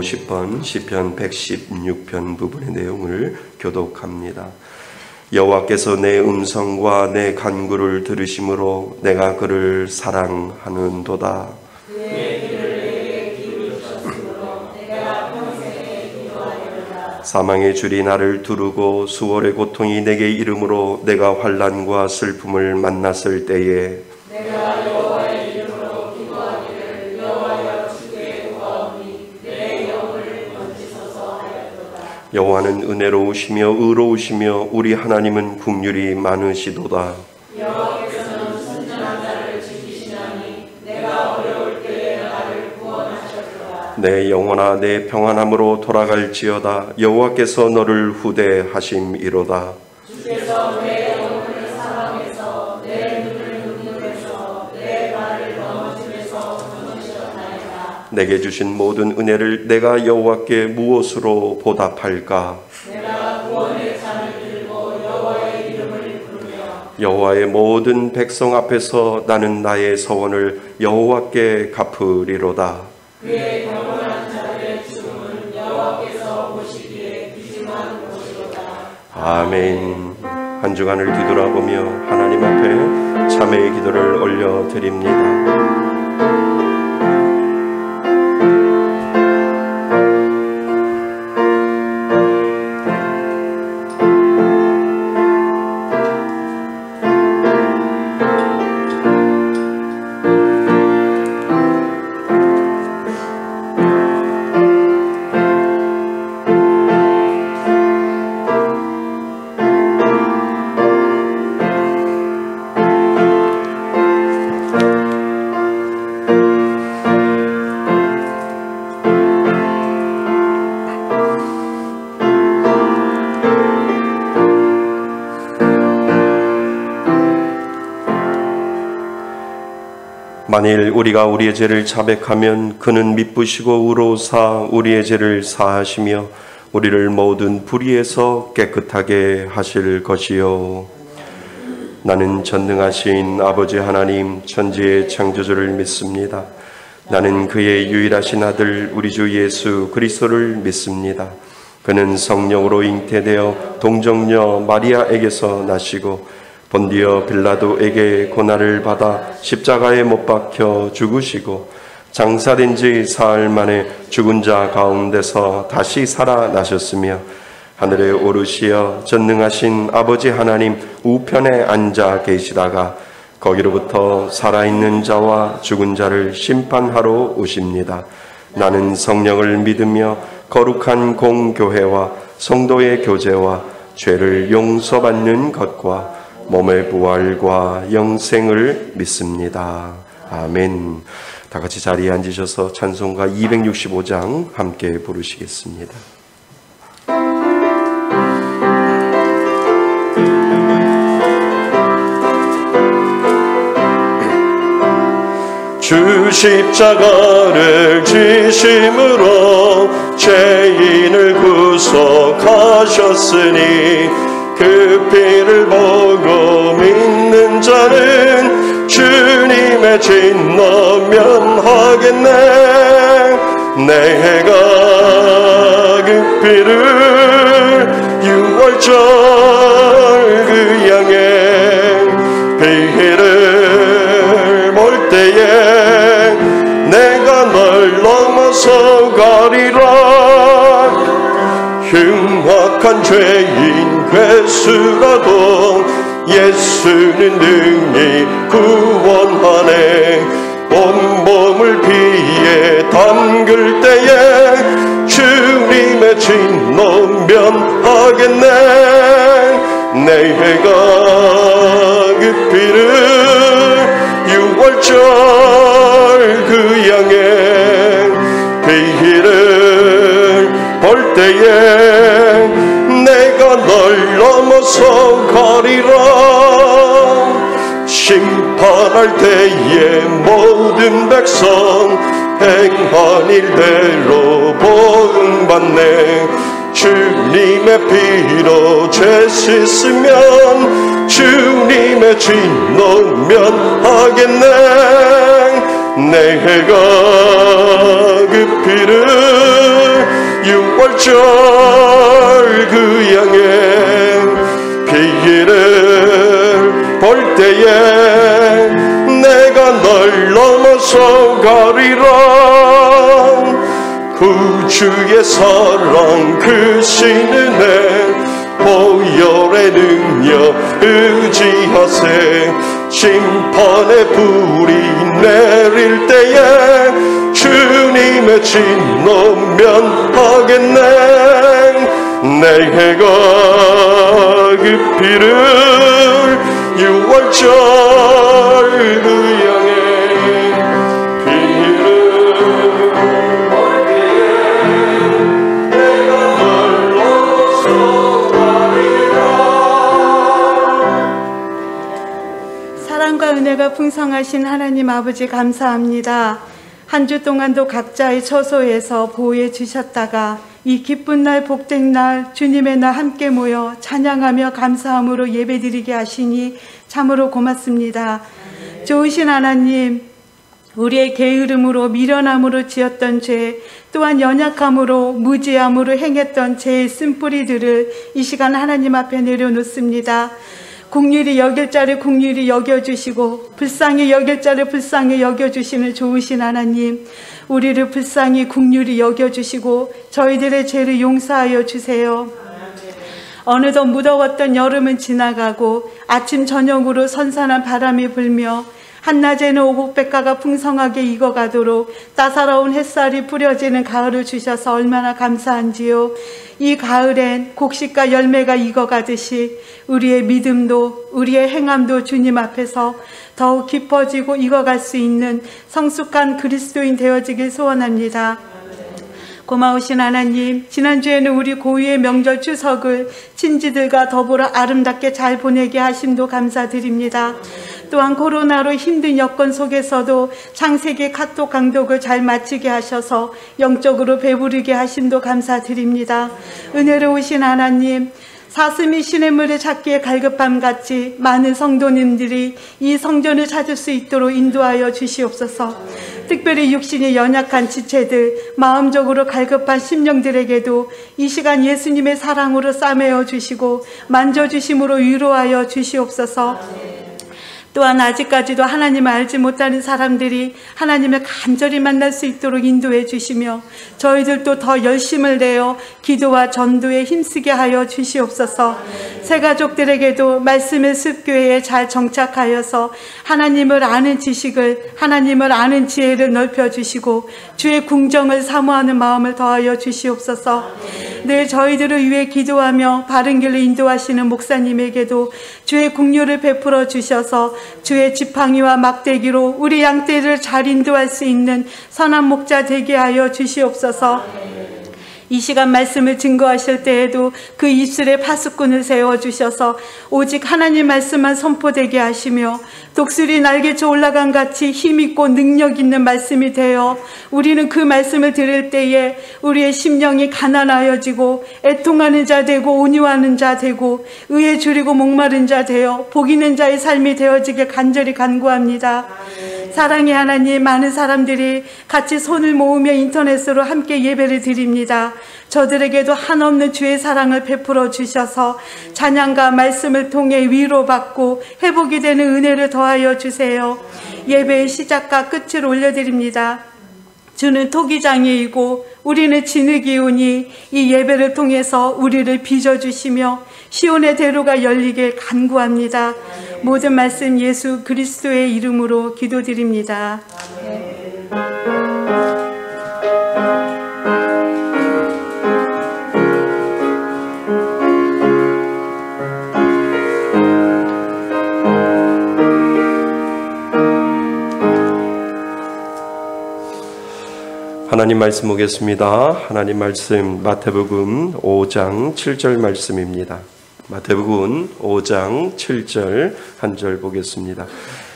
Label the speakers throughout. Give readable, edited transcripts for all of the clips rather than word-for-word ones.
Speaker 1: 250번 시편 116편 부분의 내용을 교독합니다. 여호와께서 내 음성과 내 간구를 들으심으로 내가 그를 사랑하는도다. 사망의 줄이 나를 두르고 수월의 고통이 내게 이름으로 내가 환난과 슬픔을 만났을 때에
Speaker 2: 내가 여호와의 이름으로 기도하기를 여호와여 주께 구하오니 내 영을 건지소서 하였도다.
Speaker 1: 여호와는 은혜로우시며 의로우시며 우리 하나님은 긍휼이 많으시도다.
Speaker 2: 여호와께서는 순전한 자를 지키시나니 내가 어려울 때에 나를 구원하셨도다.
Speaker 1: 내 영혼아 내 평안함으로 돌아갈지어다. 여호와께서 너를 후대하심이로다.
Speaker 2: 주께서 내 영혼을 사랑해서 내 눈을 눈물에서 내 발을 넘어짐에서 건지셨나이다.
Speaker 1: 내게 주신 모든 은혜를 내가 여호와께 무엇으로 보답할까?
Speaker 2: 내가 구원의 잔을 들고 여호와의 이름을 부르며
Speaker 1: 여호와의 모든 백성 앞에서 나는 나의 서원을 여호와께 갚으리로다.
Speaker 2: 그의 경건한 자들의 죽음은 여호와께서 보시기에 귀중한 것이로다.
Speaker 1: 아멘. 한 주간을 뒤돌아보며 하나님 앞에 참회의 기도를 올려드립니다. 만일 우리가 우리의 죄를 자백하면 그는 미쁘시고 의로우사 우리의 죄를 사하시며 우리를 모든 불의에서 깨끗하게 하실 것이요. 나는 전능하신 아버지 하나님 천지의 창조주를 믿습니다. 나는 그의 유일하신 아들 우리 주 예수 그리스도를 믿습니다. 그는 성령으로 잉태되어 동정녀 마리아에게서 나시고 본디어 빌라도에게 고난을 받아 십자가에 못 박혀 죽으시고 장사된 지 사흘 만에 죽은 자 가운데서 다시 살아나셨으며 하늘에 오르시어 전능하신 아버지 하나님 우편에 앉아 계시다가 거기로부터 살아있는 자와 죽은 자를 심판하러 오십니다. 나는 성령을 믿으며 거룩한 공교회와 성도의 교제와 죄를 용서받는 것과 몸의 부활과 영생을 믿습니다. 아멘. 다 같이 자리에 앉으셔서 찬송가 265장 함께 부르시겠습니다.
Speaker 3: 주 십자가를 지심으로 죄인을 구속하셨으니 그 피를 보고 믿는 자는 주님의 진노 면하겠네. 내가 그 피를 유월절 그 양의 피를 볼 때에 내가 널 넘어서 가리라. 흉악한 죄인 괴수라도 예수는 능히 구원하네. 온몸을 피에 담글 때에 주님의 진노 면하겠네. 내가 그 피를 유월절 그 양의 피를 볼 때에 내가 널 넘어서 가리라. 심판할 때에 모든 백성 행한 일대로 보응받네. 주님의 피로 죄 씻으면 주님의 진노 면하겠네. 내가 그 피를 6월절 그 양의 피를 볼 때에 내가 널 넘어서 가리라. 구주의 사랑 크신 은혜 보혈의 능력 의지하세. 심판의 불이 내릴 때에 주님의 진노면 하겠네. 내가 그 피를 6월절 그 양의 피를 볼 때에 내가 널 넘어서 가리라.
Speaker 4: 사랑과 은혜가 풍성하신 하나님 아버지 감사합니다. 한 주 동안도 각자의 처소에서 보호해 주셨다가 이 기쁜 날 복된 날 주님의 날 함께 모여 찬양하며 감사함으로 예배드리게 하시니 참으로 고맙습니다. 좋으신 하나님, 우리의 게으름으로 미련함으로 지었던 죄, 또한 연약함으로 무지함으로 행했던 죄의 쓴뿌리들을 이 시간 하나님 앞에 내려놓습니다. 긍휼히 여길 자를 긍휼히 여겨주시고 불쌍히 여길 자를 불쌍히 여겨주시는 좋으신 하나님, 우리를 불쌍히 긍휼히 여겨주시고 저희들의 죄를 용서하여 주세요. 어느덧 무더웠던 여름은 지나가고 아침 저녁으로 선선한 바람이 불며 한낮에는 오곡백과가 풍성하게 익어가도록 따사로운 햇살이 뿌려지는 가을을 주셔서 얼마나 감사한지요. 이 가을엔 곡식과 열매가 익어가듯이 우리의 믿음도 우리의 행함도 주님 앞에서 더욱 깊어지고 익어갈 수 있는 성숙한 그리스도인 되어지길 소원합니다. 고마우신 하나님, 지난주에는 우리 고유의 명절 추석을 친지들과 더불어 아름답게 잘 보내게 하심도 감사드립니다. 또한 코로나로 힘든 여건 속에서도 창세기 카톡 강독을 잘 마치게 하셔서 영적으로 배부르게 하심도 감사드립니다. 은혜로우신 하나님, 사슴이 시냇물을 찾기에 갈급함같이 많은 성도님들이 이 성전을 찾을 수 있도록 인도하여 주시옵소서. 특별히 육신이 연약한 지체들, 마음적으로 갈급한 심령들에게도 이 시간 예수님의 사랑으로 싸매어 주시고 만져주심으로 위로하여 주시옵소서. 또한 아직까지도 하나님을 알지 못하는 사람들이 하나님을 간절히 만날 수 있도록 인도해 주시며 저희들도 더 열심을 내어 기도와 전도에 힘쓰게 하여 주시옵소서. 새 가족들에게도 말씀의 습교회에 잘 정착하여서 하나님을 아는 지식을, 하나님을 아는 지혜를 넓혀주시고 주의 궁정을 사모하는 마음을 더하여 주시옵소서. 늘 저희들을 위해 기도하며 바른 길로 인도하시는 목사님에게도 주의 긍휼을 베풀어 주셔서 주의 지팡이와 막대기로 우리 양떼를 잘 인도할 수 있는 선한 목자 되게 하여 주시옵소서. 이 시간 말씀을 증거하실 때에도 그 입술에 파수꾼을 세워주셔서 오직 하나님 말씀만 선포되게 하시며 독수리 날개쳐 올라간 같이 힘있고 능력 있는 말씀이 되어 우리는 그 말씀을 들을 때에 우리의 심령이 가난하여지고 애통하는 자 되고 온유하는 자 되고 의에 줄이고 목마른 자 되어 복 있는 자의 삶이 되어지길 간절히 간구합니다. 사랑의 하나님, 많은 사람들이 같이 손을 모으며 인터넷으로 함께 예배를 드립니다. 저들에게도 한없는 주의 사랑을 베풀어 주셔서 찬양과 말씀을 통해 위로받고 회복이 되는 은혜를 더하여 주세요. 예배의 시작과 끝을 올려드립니다. 주는 토기장이이고 우리는 진흙이오니 이 예배를 통해서 우리를 빚어주시며 시온의 대로가 열리길 간구합니다. 모든 말씀 예수 그리스도의 이름으로 기도드립니다.
Speaker 1: 하나님 말씀 보겠습니다. 하나님 말씀 마태복음 5장 7절 말씀입니다. 마태복음 5장 7절 한 절 보겠습니다.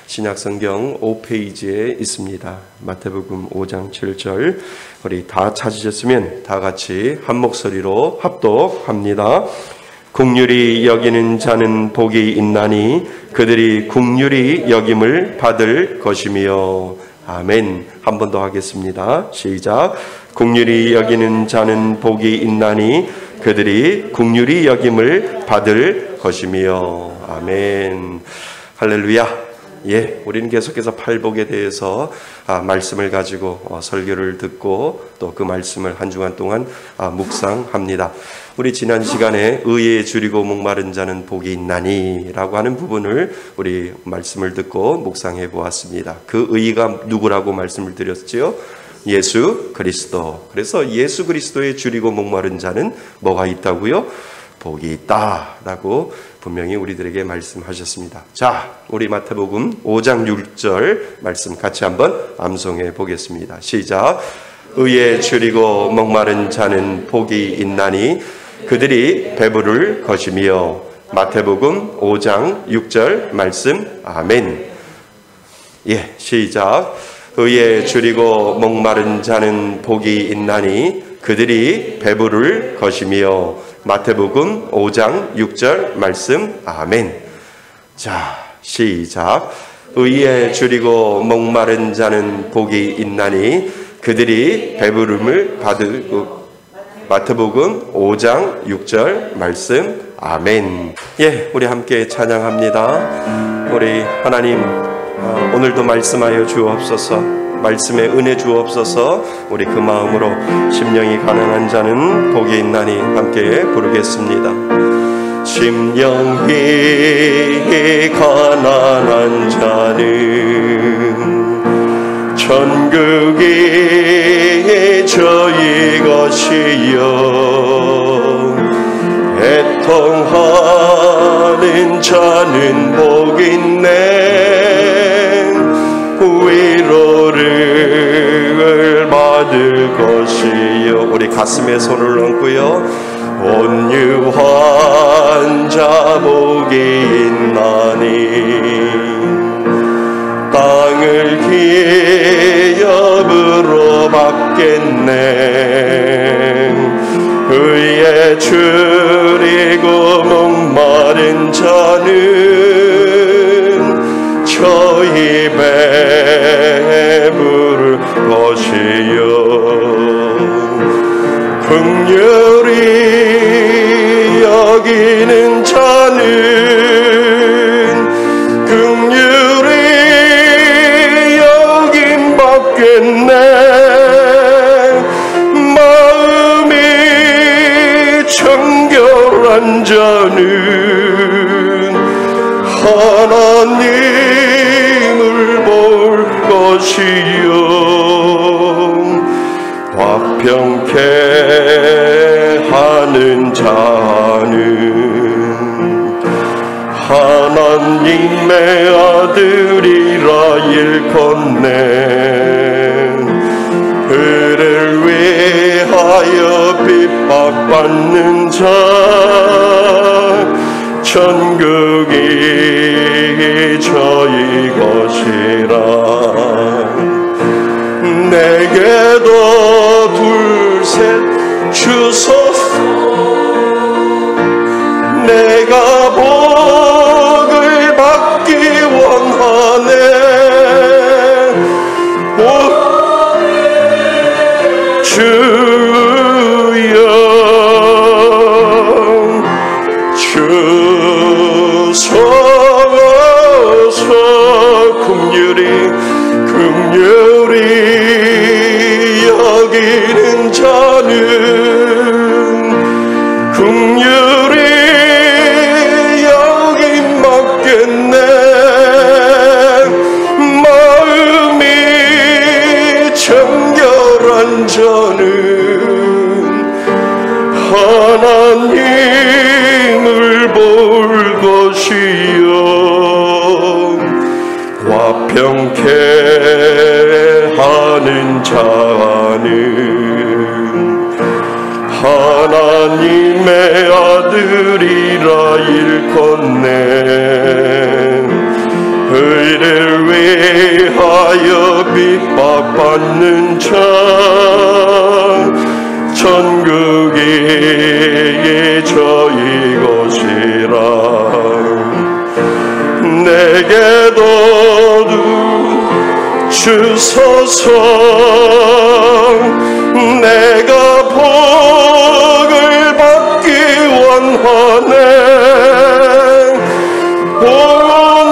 Speaker 1: 신약성경 5페이지에 있습니다. 마태복음 5장 7절. 우리 다 찾으셨으면 다 같이 한 목소리로 합독합니다. 긍휼히 여기는 자는 복이 있나니 그들이 긍휼히 여김을 받을 것이며. 아멘. 한 번 더 하겠습니다. 시작. 긍휼히 여기는 자는 복이 있나니 그들이 긍휼히 여김을 받을 것이며. 아멘. 할렐루야. 예, 우리는 계속해서 팔복에 대해서 말씀을 가지고 설교를 듣고 또 그 말씀을 한 주간 동안 묵상합니다. 우리 지난 시간에 의에 줄이고 목마른 자는 복이 있나니 라고 하는 부분을 우리 말씀을 듣고 묵상해 보았습니다. 그 의가 누구라고 말씀을 드렸지요? 예수 그리스도. 그래서 예수 그리스도에 줄이고 목마른 자는 뭐가 있다고요? 복이 있다라고 분명히 우리들에게 말씀하셨습니다. 자, 우리 마태복음 5장 6절 말씀 같이 한번 암송해 보겠습니다. 시작. 의에 줄이고 목마른 자는 복이 있나니 그들이 배부를 것이며. 마태복음 5장 6절 말씀. 아멘. 예, 시작. 의에 줄이고 목마른 자는 복이 있나니 그들이 배부를 것이며. 마태복음 5장 6절 말씀. 아멘. 자, 시작. 의에 줄이고 목마른 자는 복이 있나니 그들이 배부름을 받으고. 마태복음 5장 6절 말씀. 아멘. 예, 우리 함께 찬양합니다. 우리 하나님, 오늘도 말씀하여 주옵소서. 말씀에 은혜 주옵소서. 우리 그 마음으로 심령이 가난한 자는 복이 있나니 함께 부르겠습니다. 심령이 가난한 자는 천국이 저희 것이요 애통하는 자는 복이 있네. 위로를 받을 것이요. 우리 가슴에 손을 얹고요. 온유한 자 복이 있나니 땅을 기업으로 받겠네. 의에 줄이고 목마른 자는 저희 배부를 것이요 긍휼히 여기는 자는 긍휼히 여김 받겠네. 마음이 청결한 자는 하나님을 볼 것이요 화평케 하는 자는 하나님의 아들이라 일컫네. 그를 위하여 핍박받는 자 천국이 저희 것이라. 내게도 둘셋 주소서. 내가 복을 받기 원하네. 주여 주소서. 긍휼히 여기는 자는 긍휼히 여김 받겠네. 마음이 청결한 자는 하나님을 볼 것이요 화평케 하는 자는 하나님의 아들이라 일컫네. 그를 위하여 핍박받는 자 천국이 저희 것이라. 내게도 주소서. 내가 복을 받기 원하네. 오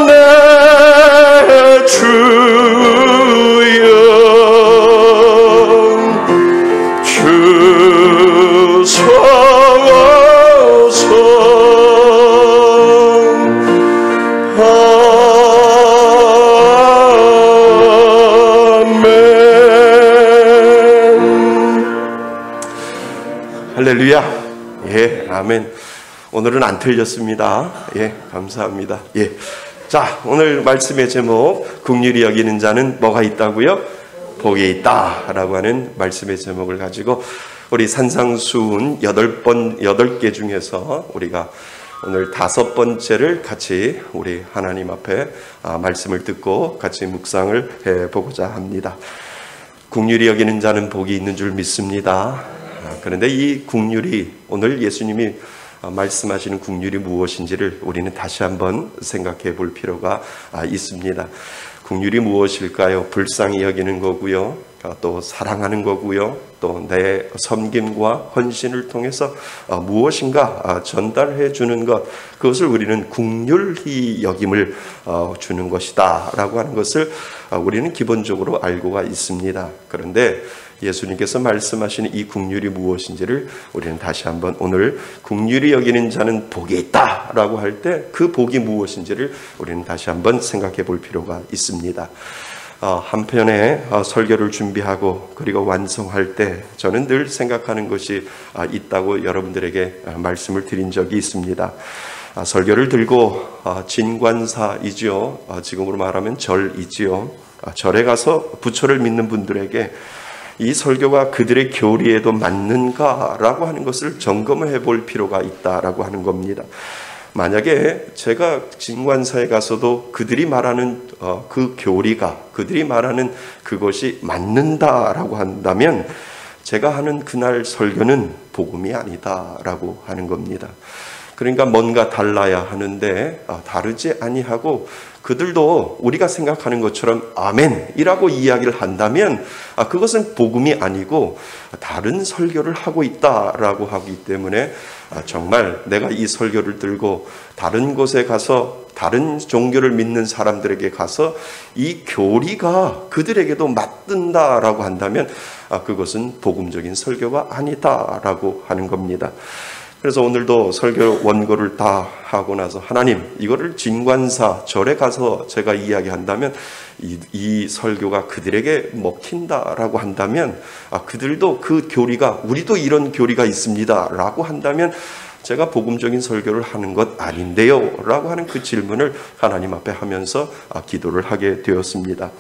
Speaker 1: 내 주여 주소서. 할렐루야. 예, 아멘. 오늘은 안 틀렸습니다. 예, 감사합니다. 예. 자, 오늘 말씀의 제목, 긍휼히 여기는 자는 뭐가 있다고요? 복이 있다 라고 하는 말씀의 제목을 가지고 우리 산상수훈 8개 중에서 우리가 오늘 5번째를 같이 우리 하나님 앞에 말씀을 듣고 같이 묵상을 해보고자 합니다. 긍휼히 여기는 자는 복이 있는 줄 믿습니다. 그런데 이 긍휼이, 오늘 예수님이 말씀하시는 긍휼이 무엇인지를 우리는 다시 한번 생각해 볼 필요가 있습니다. 긍휼이 무엇일까요? 불쌍히 여기는 거고요, 또 사랑하는 거고요, 또 내 섬김과 헌신을 통해서 무엇인가 전달해 주는 것, 그것을 우리는 긍휼히 여김을 주는 것이다 라고 하는 것을 우리는 기본적으로 알고가 있습니다. 그런데 예수님께서 말씀하시는 이 긍휼이 무엇인지를 우리는 다시 한번 오늘 긍휼히 여기는 자는 복이 있다 라고 할 때 그 복이 무엇인지를 우리는 다시 한번 생각해 볼 필요가 있습니다. 한편에 설교를 준비하고 그리고 완성할 때 저는 늘 생각하는 것이 있다고 여러분들에게 말씀을 드린 적이 있습니다. 설교를 들고 진관사이지요, 지금으로 말하면 절이지요, 절에 가서 부처를 믿는 분들에게 이 설교가 그들의 교리에도 맞는가라고 하는 것을 점검을 해볼 필요가 있다라고 하는 겁니다. 만약에 제가 진관사에 가서도 그들이 말하는 그 교리가, 그들이 말하는 그것이 맞는다라고 한다면 제가 하는 그날 설교는 복음이 아니다라고 하는 겁니다. 그러니까 뭔가 달라야 하는데 다르지 아니하고 그들도 우리가 생각하는 것처럼 아멘이라고 이야기를 한다면 그것은 복음이 아니고 다른 설교를 하고 있다라고 하기 때문에 정말 내가 이 설교를 들고 다른 곳에 가서 다른 종교를 믿는 사람들에게 가서 이 교리가 그들에게도 맞든다라고 한다면 그것은 복음적인 설교가 아니다라고 하는 겁니다. 그래서 오늘도 설교 원고를 다 하고 나서 하나님, 이거를 진관사 절에 가서 제가 이야기한다면 이 설교가 그들에게 먹힌다라고 한다면 그들도 그 교리가, 우리도 이런 교리가 있습니다 라고 한다면 제가 복음적인 설교를 하는 것 아닌데요 라고 하는 그 질문을 하나님 앞에 하면서 기도를 하게 되었습니다.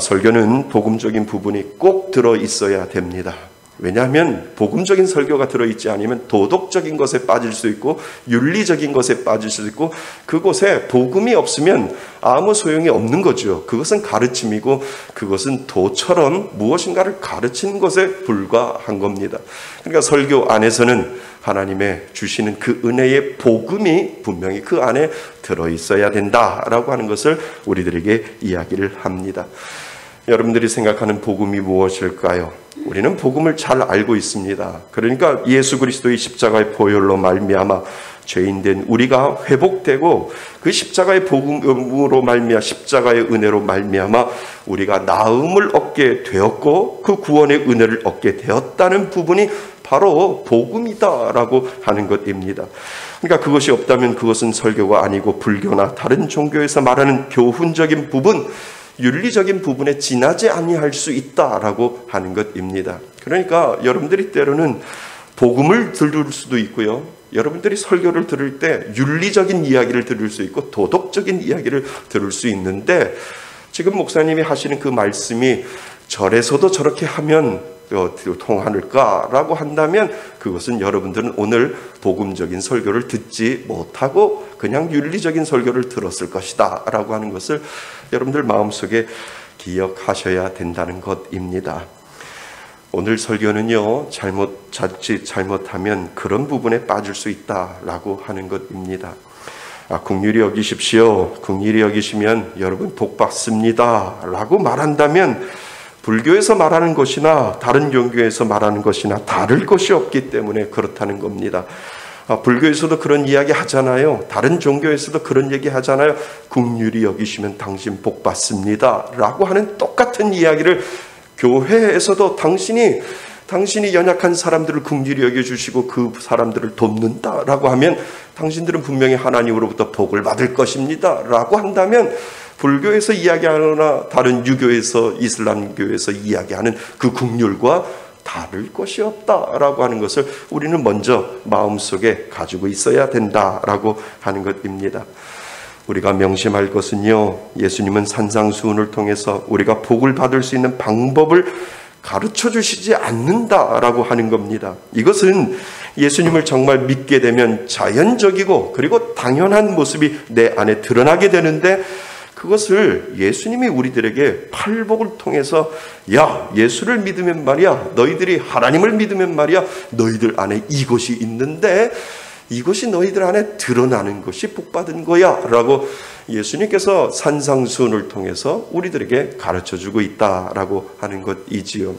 Speaker 1: 설교는 복음적인 부분이 꼭 들어 있어야 됩니다. 왜냐하면 복음적인 설교가 들어있지 않으면 도덕적인 것에 빠질 수 있고 윤리적인 것에 빠질 수 있고 그곳에 복음이 없으면 아무 소용이 없는 거죠. 그것은 가르침이고 그것은 도처럼 무엇인가를 가르치는 것에 불과한 겁니다. 그러니까 설교 안에서는 하나님의 주시는 그 은혜의 복음이 분명히 그 안에 들어있어야 된다라고 하는 것을 우리들에게 이야기를 합니다. 여러분들이 생각하는 복음이 무엇일까요? 우리는 복음을 잘 알고 있습니다. 그러니까 예수 그리스도의 십자가의 보혈로 말미암아 죄인된 우리가 회복되고 그 십자가의 복음으로 말미암아 십자가의 은혜로 말미암아 우리가 나음을 얻게 되었고 그 구원의 은혜를 얻게 되었다는 부분이 바로 복음이다라고 하는 것입니다. 그러니까 그것이 없다면 그것은 설교가 아니고 불교나 다른 종교에서 말하는 교훈적인 부분, 윤리적인 부분에 지나지 아니할 수 있다라고 하는 것입니다. 그러니까 여러분들이 때로는 복음을 들을 수도 있고요, 여러분들이 설교를 들을 때 윤리적인 이야기를 들을 수 있고 도덕적인 이야기를 들을 수 있는데 지금 목사님이 하시는 그 말씀이 절에서도 저렇게 하면 통하는가라고 한다면 그것은 여러분들은 오늘 복음적인 설교를 듣지 못하고 그냥 윤리적인 설교를 들었을 것이다 라고 하는 것을 여러분들 마음속에 기억하셔야 된다는 것입니다. 오늘 설교는요, 자칫 잘못하면 그런 부분에 빠질 수 있다라고 하는 것입니다. 긍휼히 여기십시오. 긍휼히 여기시면 여러분 복 받습니다 라고 말한다면 불교에서 말하는 것이나 다른 종교에서 말하는 것이나 다를 것이 없기 때문에 그렇다는 겁니다. 불교에서도 그런 이야기 하잖아요. 다른 종교에서도 그런 얘기 하잖아요. 긍휼히 여기시면 당신 복 받습니다 라고 하는 똑같은 이야기를 교회에서도 당신이 연약한 사람들을 긍휼히 여겨주시고 그 사람들을 돕는다라고 하면 당신들은 분명히 하나님으로부터 복을 받을 것입니다 라고 한다면 불교에서 이야기하거나 다른 유교에서 이슬람교에서 이야기하는 그 긍휼과 다를 것이 없다라고 하는 것을 우리는 먼저 마음속에 가지고 있어야 된다라고 하는 것입니다. 우리가 명심할 것은요, 예수님은 산상수훈을 통해서 우리가 복을 받을 수 있는 방법을 가르쳐 주시지 않는다라고 하는 겁니다. 이것은 예수님을 정말 믿게 되면 자연적이고 그리고 당연한 모습이 내 안에 드러나게 되는데 그것을 예수님이 우리들에게 팔복을 통해서 야, 예수를 믿으면 말이야, 너희들이 하나님을 믿으면 말이야, 너희들 안에 이것이 있는데 이것이 너희들 안에 드러나는 것이 복받은 거야 라고 예수님께서 산상수훈을 통해서 우리들에게 가르쳐주고 있다라고 하는 것이지요.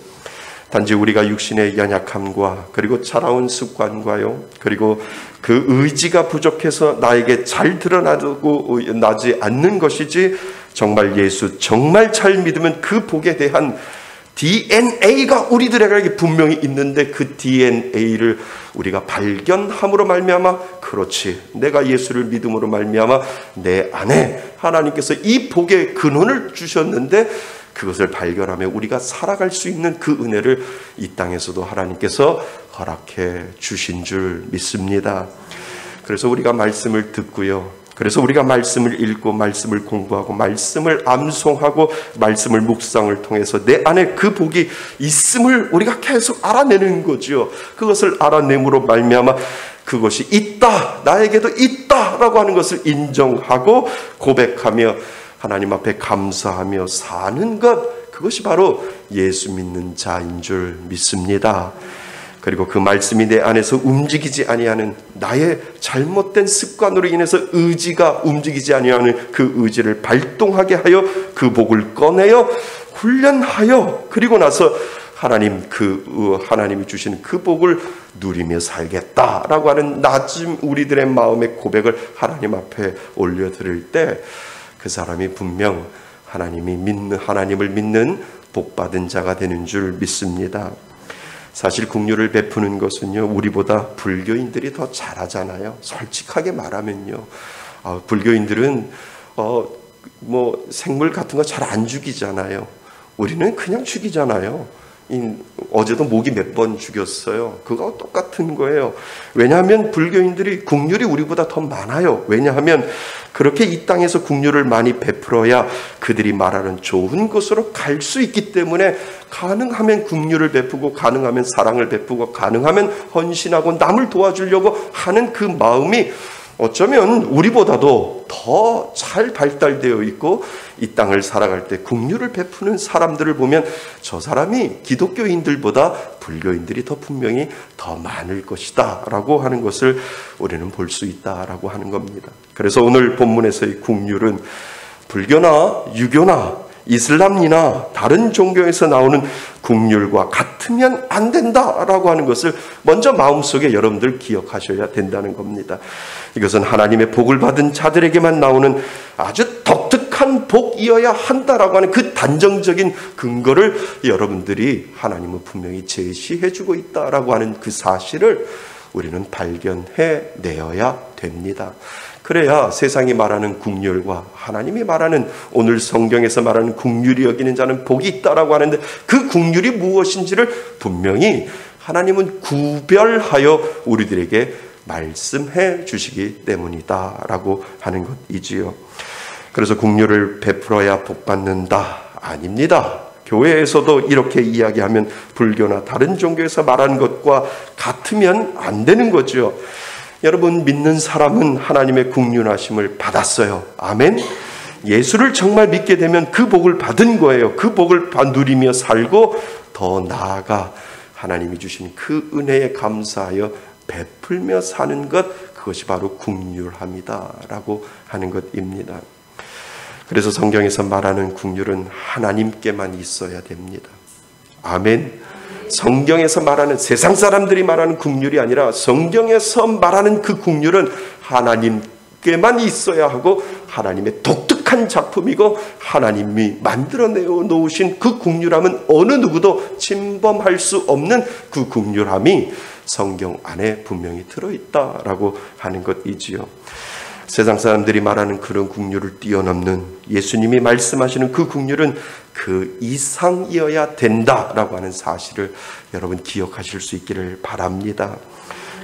Speaker 1: 단지 우리가 육신의 연약함과 그리고 자라온 습관과요, 그리고 그 의지가 부족해서 나에게 잘 드러나고 나지 않는 것이지, 정말 예수 정말 잘 믿으면 그 복에 대한 DNA가 우리들에게 분명히 있는데 그 DNA를 우리가 발견함으로 말미암아, 그렇지, 내가 예수를 믿음으로 말미암아 내 안에 하나님께서 이 복의 근원을 주셨는데 그것을 발견하며 우리가 살아갈 수 있는 그 은혜를 이 땅에서도 하나님께서 허락해 주신 줄 믿습니다. 그래서 우리가 말씀을 듣고요, 그래서 우리가 말씀을 읽고 말씀을 공부하고 말씀을 암송하고 말씀을 묵상을 통해서 내 안에 그 복이 있음을 우리가 계속 알아내는 거죠. 그것을 알아냄으로 말미암아 그것이 있다, 나에게도 있다라고 하는 것을 인정하고 고백하며 하나님 앞에 감사하며 사는 것, 그것이 바로 예수 믿는 자인 줄 믿습니다. 그리고 그 말씀이 내 안에서 움직이지 아니하는 나의 잘못된 습관으로 인해서 의지가 움직이지 아니하는 그 의지를 발동하게 하여 그 복을 꺼내어 훈련하여 그리고 나서 하나님이 주신 그 복을 누리며 살겠다라고 하는 낮은 우리들의 마음의 고백을 하나님 앞에 올려드릴 때 그 사람이 분명 하나님을 믿는 복받은 자가 되는 줄 믿습니다. 사실 긍휼을 베푸는 것은요, 우리보다 불교인들이 더 잘하잖아요. 솔직하게 말하면요, 불교인들은 생물 같은 거 잘 안 죽이잖아요. 우리는 그냥 죽이잖아요. 어제도 모기 몇 번 죽였어요. 그거 똑같은 거예요. 왜냐하면 불교인들이 긍휼이 우리보다 더 많아요. 왜냐하면 그렇게 이 땅에서 긍휼을 많이 베풀어야 그들이 말하는 좋은 곳으로 갈 수 있기 때문에 가능하면 긍휼을 베푸고 가능하면 사랑을 베푸고 가능하면 헌신하고 남을 도와주려고 하는 그 마음이 어쩌면 우리보다도 더 잘 발달되어 있고 이 땅을 살아갈 때 긍휼을 베푸는 사람들을 보면 저 사람이 기독교인들보다 불교인들이 더 분명히 더 많을 것이다 라고 하는 것을 우리는 볼 수 있다라고 하는 겁니다. 그래서 오늘 본문에서의 긍휼은 불교나 유교나 이슬람이나 다른 종교에서 나오는 긍휼과 같으면 안 된다라고 하는 것을 먼저 마음속에 여러분들 기억하셔야 된다는 겁니다. 이것은 하나님의 복을 받은 자들에게만 나오는 아주 독특한 복이어야 한다라고 하는 그 단정적인 근거를 여러분들이 하나님은 분명히 제시해주고 있다라고 하는 그 사실을 우리는 발견해내어야 됩니다. 그래야 세상이 말하는 긍휼과 하나님이 말하는 오늘 성경에서 말하는 긍휼히 여기는 자는 복이 있다라고 하는데 그 긍휼이 무엇인지를 분명히 하나님은 구별하여 우리들에게 말씀해 주시기 때문이다라고 하는 것이지요. 그래서 긍휼을 베풀어야 복받는다? 아닙니다. 교회에서도 이렇게 이야기하면 불교나 다른 종교에서 말하는 것과 같으면 안 되는 거죠. 여러분, 믿는 사람은 하나님의 긍휼하심을 받았어요. 아멘. 예수를 정말 믿게 되면 그 복을 받은 거예요. 그 복을 누리며 살고 더 나아가 하나님이 주신 그 은혜에 감사하여 베풀며 사는 것, 그것이 바로 긍휼함이다라고 하는 것입니다. 그래서 성경에서 말하는 긍휼은 하나님께만 있어야 됩니다. 아멘. 성경에서 말하는, 세상 사람들이 말하는 긍휼이 아니라 성경에서 말하는 그 긍휼은 하나님께만 있어야 하고 하나님의 독특한 작품이고 하나님이 만들어내어 놓으신 그 긍휼함은 어느 누구도 침범할 수 없는 그 긍휼함이 성경 안에 분명히 들어있다라고 하는 것이지요. 세상 사람들이 말하는 그런 긍휼을 뛰어넘는 예수님이 말씀하시는 그 긍휼은 그 이상이어야 된다라고 하는 사실을 여러분 기억하실 수 있기를 바랍니다.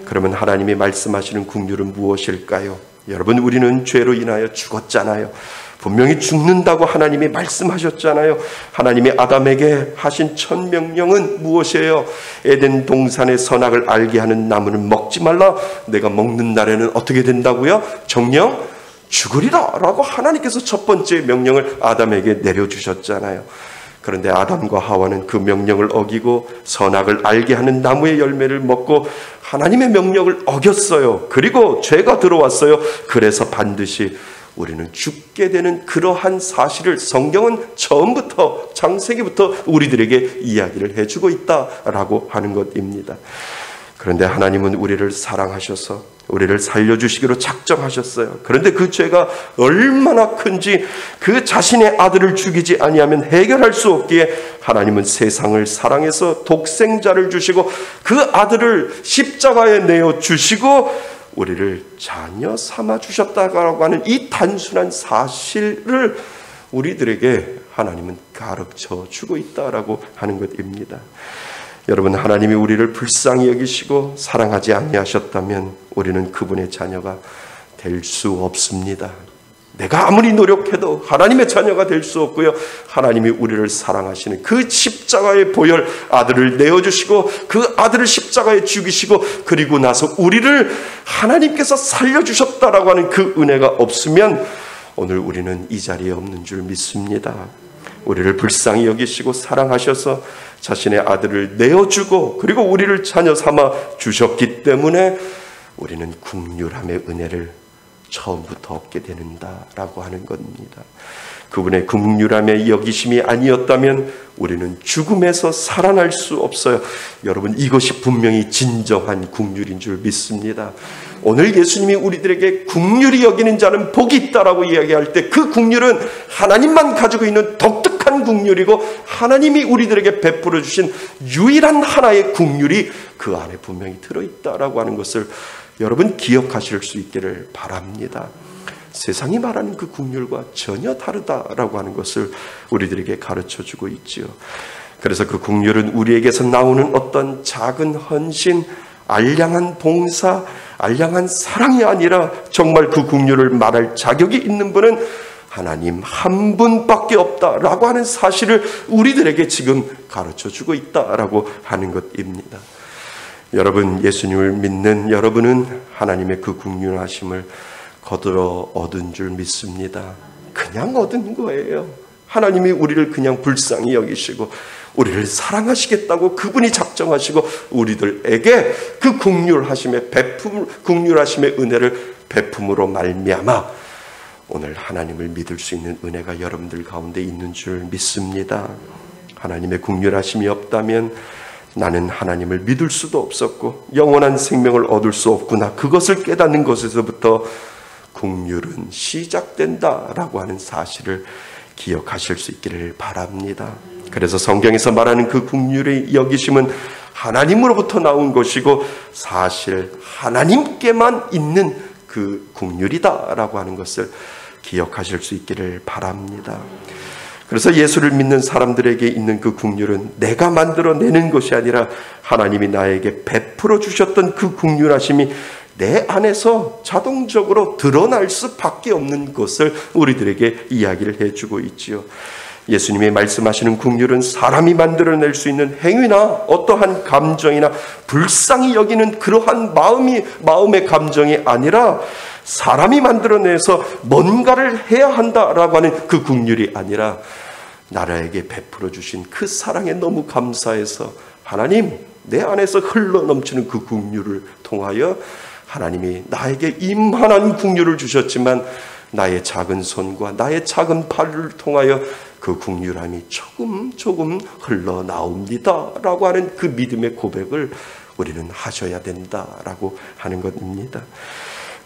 Speaker 1: 그러면 하나님이 말씀하시는 긍휼은 무엇일까요? 여러분, 우리는 죄로 인하여 죽었잖아요. 분명히 죽는다고 하나님이 말씀하셨잖아요. 하나님이 아담에게 하신 첫 명령은 무엇이에요? 에덴 동산의 선악을 알게 하는 나무는 먹지 말라. 내가 먹는 날에는 어떻게 된다고요? 정녕 죽으리라 라고 하나님께서 첫 번째 명령을 아담에게 내려주셨잖아요. 그런데 아담과 하와는 그 명령을 어기고 선악을 알게 하는 나무의 열매를 먹고 하나님의 명령을 어겼어요. 그리고 죄가 들어왔어요. 그래서 반드시 우리는 죽게 되는 그러한 사실을 성경은 처음부터, 창세기부터 우리들에게 이야기를 해주고 있다라고 하는 것입니다. 그런데 하나님은 우리를 사랑하셔서 우리를 살려주시기로 작정하셨어요. 그런데 그 죄가 얼마나 큰지 그 자신의 아들을 죽이지 아니하면 해결할 수 없기에 하나님은 세상을 사랑해서 독생자를 주시고 그 아들을 십자가에 내어주시고 우리를 자녀 삼아주셨다고 하는 이 단순한 사실을 우리들에게 하나님은 가르쳐 주고 있다라고 하는 것입니다. 여러분, 하나님이 우리를 불쌍히 여기시고 사랑하지 아니하셨다면 우리는 그분의 자녀가 될 수 없습니다. 내가 아무리 노력해도 하나님의 자녀가 될 수 없고요. 하나님이 우리를 사랑하시는 그 십자가의 보혈 아들을 내어주시고 그 아들을 십자가에 죽이시고 그리고 나서 우리를 하나님께서 살려주셨다라고 하는 그 은혜가 없으면 오늘 우리는 이 자리에 없는 줄 믿습니다. 우리를 불쌍히 여기시고 사랑하셔서 자신의 아들을 내어주고 그리고 우리를 자녀 삼아 주셨기 때문에 우리는 긍휼함의 은혜를 처음부터 얻게 되는다라고 하는 겁니다. 그분의 긍휼함의 여기심이 아니었다면 우리는 죽음에서 살아날 수 없어요. 여러분, 이것이 분명히 진정한 긍휼인 줄 믿습니다. 오늘 예수님이 우리들에게 긍휼히 여기는 자는 복이 있다라고 이야기할 때 그 긍휼은 하나님만 가지고 있는 독특한 긍휼이고 하나님이 우리들에게 베풀어 주신 유일한 하나의 긍휼이 그 안에 분명히 들어있다라고 하는 것을 여러분 기억하실 수 있기를 바랍니다. 세상이 말하는 그 긍휼과 전혀 다르다라고 하는 것을 우리들에게 가르쳐주고 있지요. 그래서 그 긍휼은 우리에게서 나오는 어떤 작은 헌신, 알량한 봉사, 알량한 사랑이 아니라 정말 그 긍휼을 말할 자격이 있는 분은 하나님 한 분밖에 없다라고 하는 사실을 우리들에게 지금 가르쳐주고 있다라고 하는 것입니다. 여러분, 예수님을 믿는 여러분은 하나님의 그 긍휼하심을 거들어 얻은 줄 믿습니다. 그냥 얻은 거예요. 하나님이 우리를 그냥 불쌍히 여기시고 우리를 사랑하시겠다고 그분이 작정하시고 우리들에게 그 긍휼하심의 베품, 긍휼하심의 은혜를 베품으로 말미암아 오늘 하나님을 믿을 수 있는 은혜가 여러분들 가운데 있는 줄 믿습니다. 하나님의 긍휼하심이 없다면 나는 하나님을 믿을 수도 없었고 영원한 생명을 얻을 수 없구나. 그것을 깨닫는 것에서부터 긍휼은 시작된다라고 하는 사실을 기억하실 수 있기를 바랍니다. 그래서 성경에서 말하는 그 긍휼의 여기심은 하나님으로부터 나온 것이고 사실 하나님께만 있는 그 긍휼이다라고 하는 것을 기억하실 수 있기를 바랍니다. 그래서 예수를 믿는 사람들에게 있는 그 긍휼은 내가 만들어내는 것이 아니라 하나님이 나에게 베풀어 주셨던 그 긍휼하심이 내 안에서 자동적으로 드러날 수밖에 없는 것을 우리들에게 이야기를 해주고 있지요. 예수님이 말씀하시는 긍휼은 사람이 만들어낼 수 있는 행위나 어떠한 감정이나 불쌍히 여기는 그러한 마음의 감정이 아니라 사람이 만들어내서 뭔가를 해야 한다라고 하는 그 긍휼이 아니라 나라에게 베풀어 주신 그 사랑에 너무 감사해서 하나님 내 안에서 흘러넘치는 그 긍휼을 통하여 하나님이 나에게 임한한 긍휼을 주셨지만 나의 작은 손과 나의 작은 발을 통하여 그 긍휼함이 조금 흘러나옵니다 라고 하는 그 믿음의 고백을 우리는 하셔야 된다라고 하는 것입니다.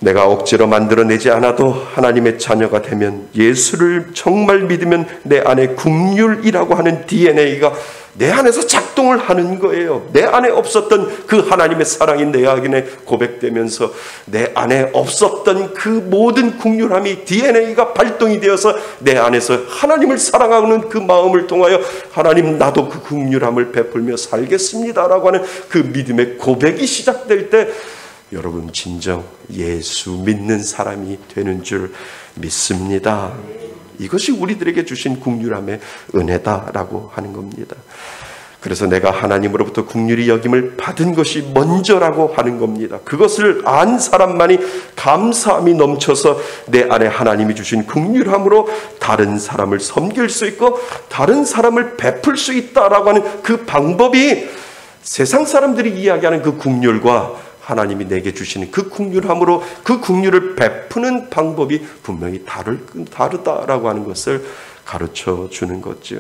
Speaker 1: 내가 억지로 만들어내지 않아도 하나님의 자녀가 되면, 예수를 정말 믿으면 내 안에 긍휼이라고 하는 DNA가 내 안에서 작동을 하는 거예요. 내 안에 없었던 그 하나님의 사랑이 내 안에 고백되면서 내 안에 없었던 그 모든 긍휼함이 DNA가 발동이 되어서 내 안에서 하나님을 사랑하는 그 마음을 통하여 하나님, 나도 그 긍휼함을 베풀며 살겠습니다라고 하는 그 믿음의 고백이 시작될 때 여러분 진정 예수 믿는 사람이 되는 줄 믿습니다. 이것이 우리들에게 주신 긍휼함의 은혜다라고 하는 겁니다. 그래서 내가 하나님으로부터 긍휼히 여김을 받은 것이 먼저라고 하는 겁니다. 그것을 안 사람만이 감사함이 넘쳐서 내 안에 하나님이 주신 긍휼함으로 다른 사람을 섬길 수 있고 다른 사람을 베풀 수 있다라고 하는 그 방법이 세상 사람들이 이야기하는 그 긍휼과 하나님이 내게 주시는 그 긍휼함으로 그 긍휼을 베푸는 방법이 분명히 다르다라고 하는 것을 가르쳐 주는 거죠.